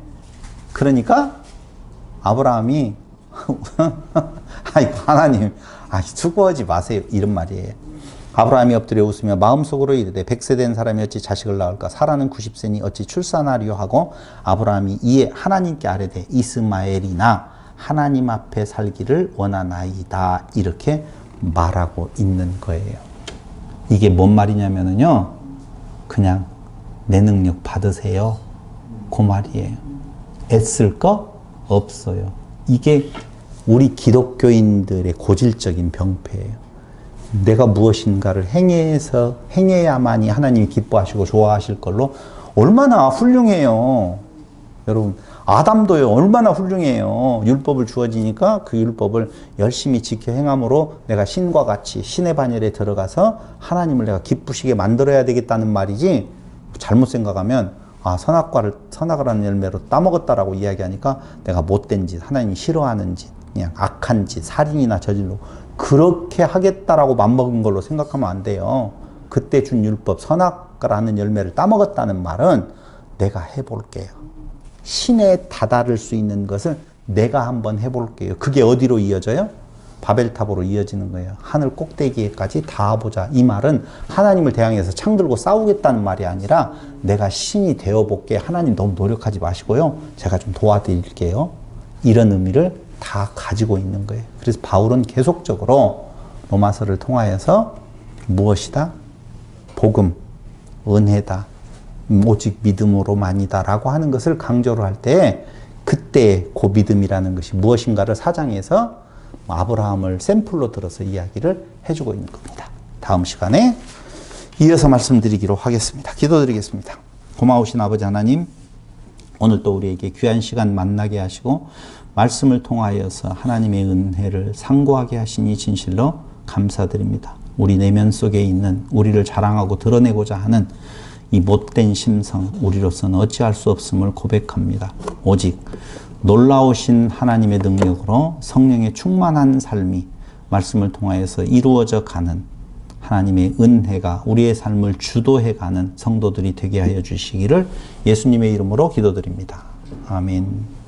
그러니까 아브라함이 아이고 하나님 수고하지 마세요. 이런 말이에요. 아브라함이 엎드려 웃으며 마음속으로 이르되 100세 된 사람이 어찌 자식을 낳을까? 사라는 90세니 어찌 출산하리요? 하고 아브라함이 이에 하나님께 아뢰되 이스마엘이나 하나님 앞에 살기를 원하나이다. 이렇게 말하고 있는 거예요. 이게 뭔 말이냐면요. 그냥 내 능력 받으세요. 그 말이에요. 애쓸 거 없어요. 이게 우리 기독교인들의 고질적인 병폐예요. 내가 무엇인가를 행해야만이 하나님이 기뻐하시고 좋아하실 걸로 얼마나 훌륭해요. 여러분 아담도요 얼마나 훌륭해요. 율법을 주어지니까 그 율법을 열심히 지켜 행함으로 내가 신과 같이 신의 반열에 들어가서 하나님을 내가 기쁘시게 만들어야 되겠다는 말이지. 잘못 생각하면 선악을 하는 열매로 따먹었다라고 이야기하니까 내가 못된 짓, 하나님이 싫어하는 짓, 그냥 악한 짓, 살인이나 저질로 그렇게 하겠다라고 맘먹은 걸로 생각하면 안 돼요. 그때 준 율법, 선악과라는 열매를 따먹었다는 말은 내가 해볼게요. 신에 다다를 수 있는 것을 내가 한번 해볼게요. 그게 어디로 이어져요? 바벨탑으로 이어지는 거예요. 하늘 꼭대기에까지 닿아보자. 이 말은 하나님을 대항해서 창 들고 싸우겠다는 말이 아니라 내가 신이 되어볼게. 하나님 너무 노력하지 마시고요. 제가 좀 도와드릴게요. 이런 의미를 다 가지고 있는 거예요. 그래서 바울은 계속적으로 로마서를 통하여서 무엇이다? 복음, 은혜다, 오직 믿음으로만이다 라고 하는 것을 강조를 할 때 그때 그 믿음이라는 것이 무엇인가를 사장에서 아브라함을 샘플로 들어서 이야기를 해주고 있는 겁니다. 다음 시간에 이어서 말씀드리기로 하겠습니다. 기도드리겠습니다. 고마우신 아버지 하나님, 오늘 또 우리에게 귀한 시간 만나게 하시고 말씀을 통하여서 하나님의 은혜를 상고하게 하시니 진실로 감사드립니다. 우리 내면 속에 있는 우리를 자랑하고 드러내고자 하는 이 못된 심성, 우리로서는 어찌할 수 없음을 고백합니다. 오직 놀라우신 하나님의 능력으로 성령의 충만한 삶이 말씀을 통하여서 이루어져 가는 하나님의 은혜가 우리의 삶을 주도해가는 성도들이 되게 하여 주시기를 예수님의 이름으로 기도드립니다. 아멘.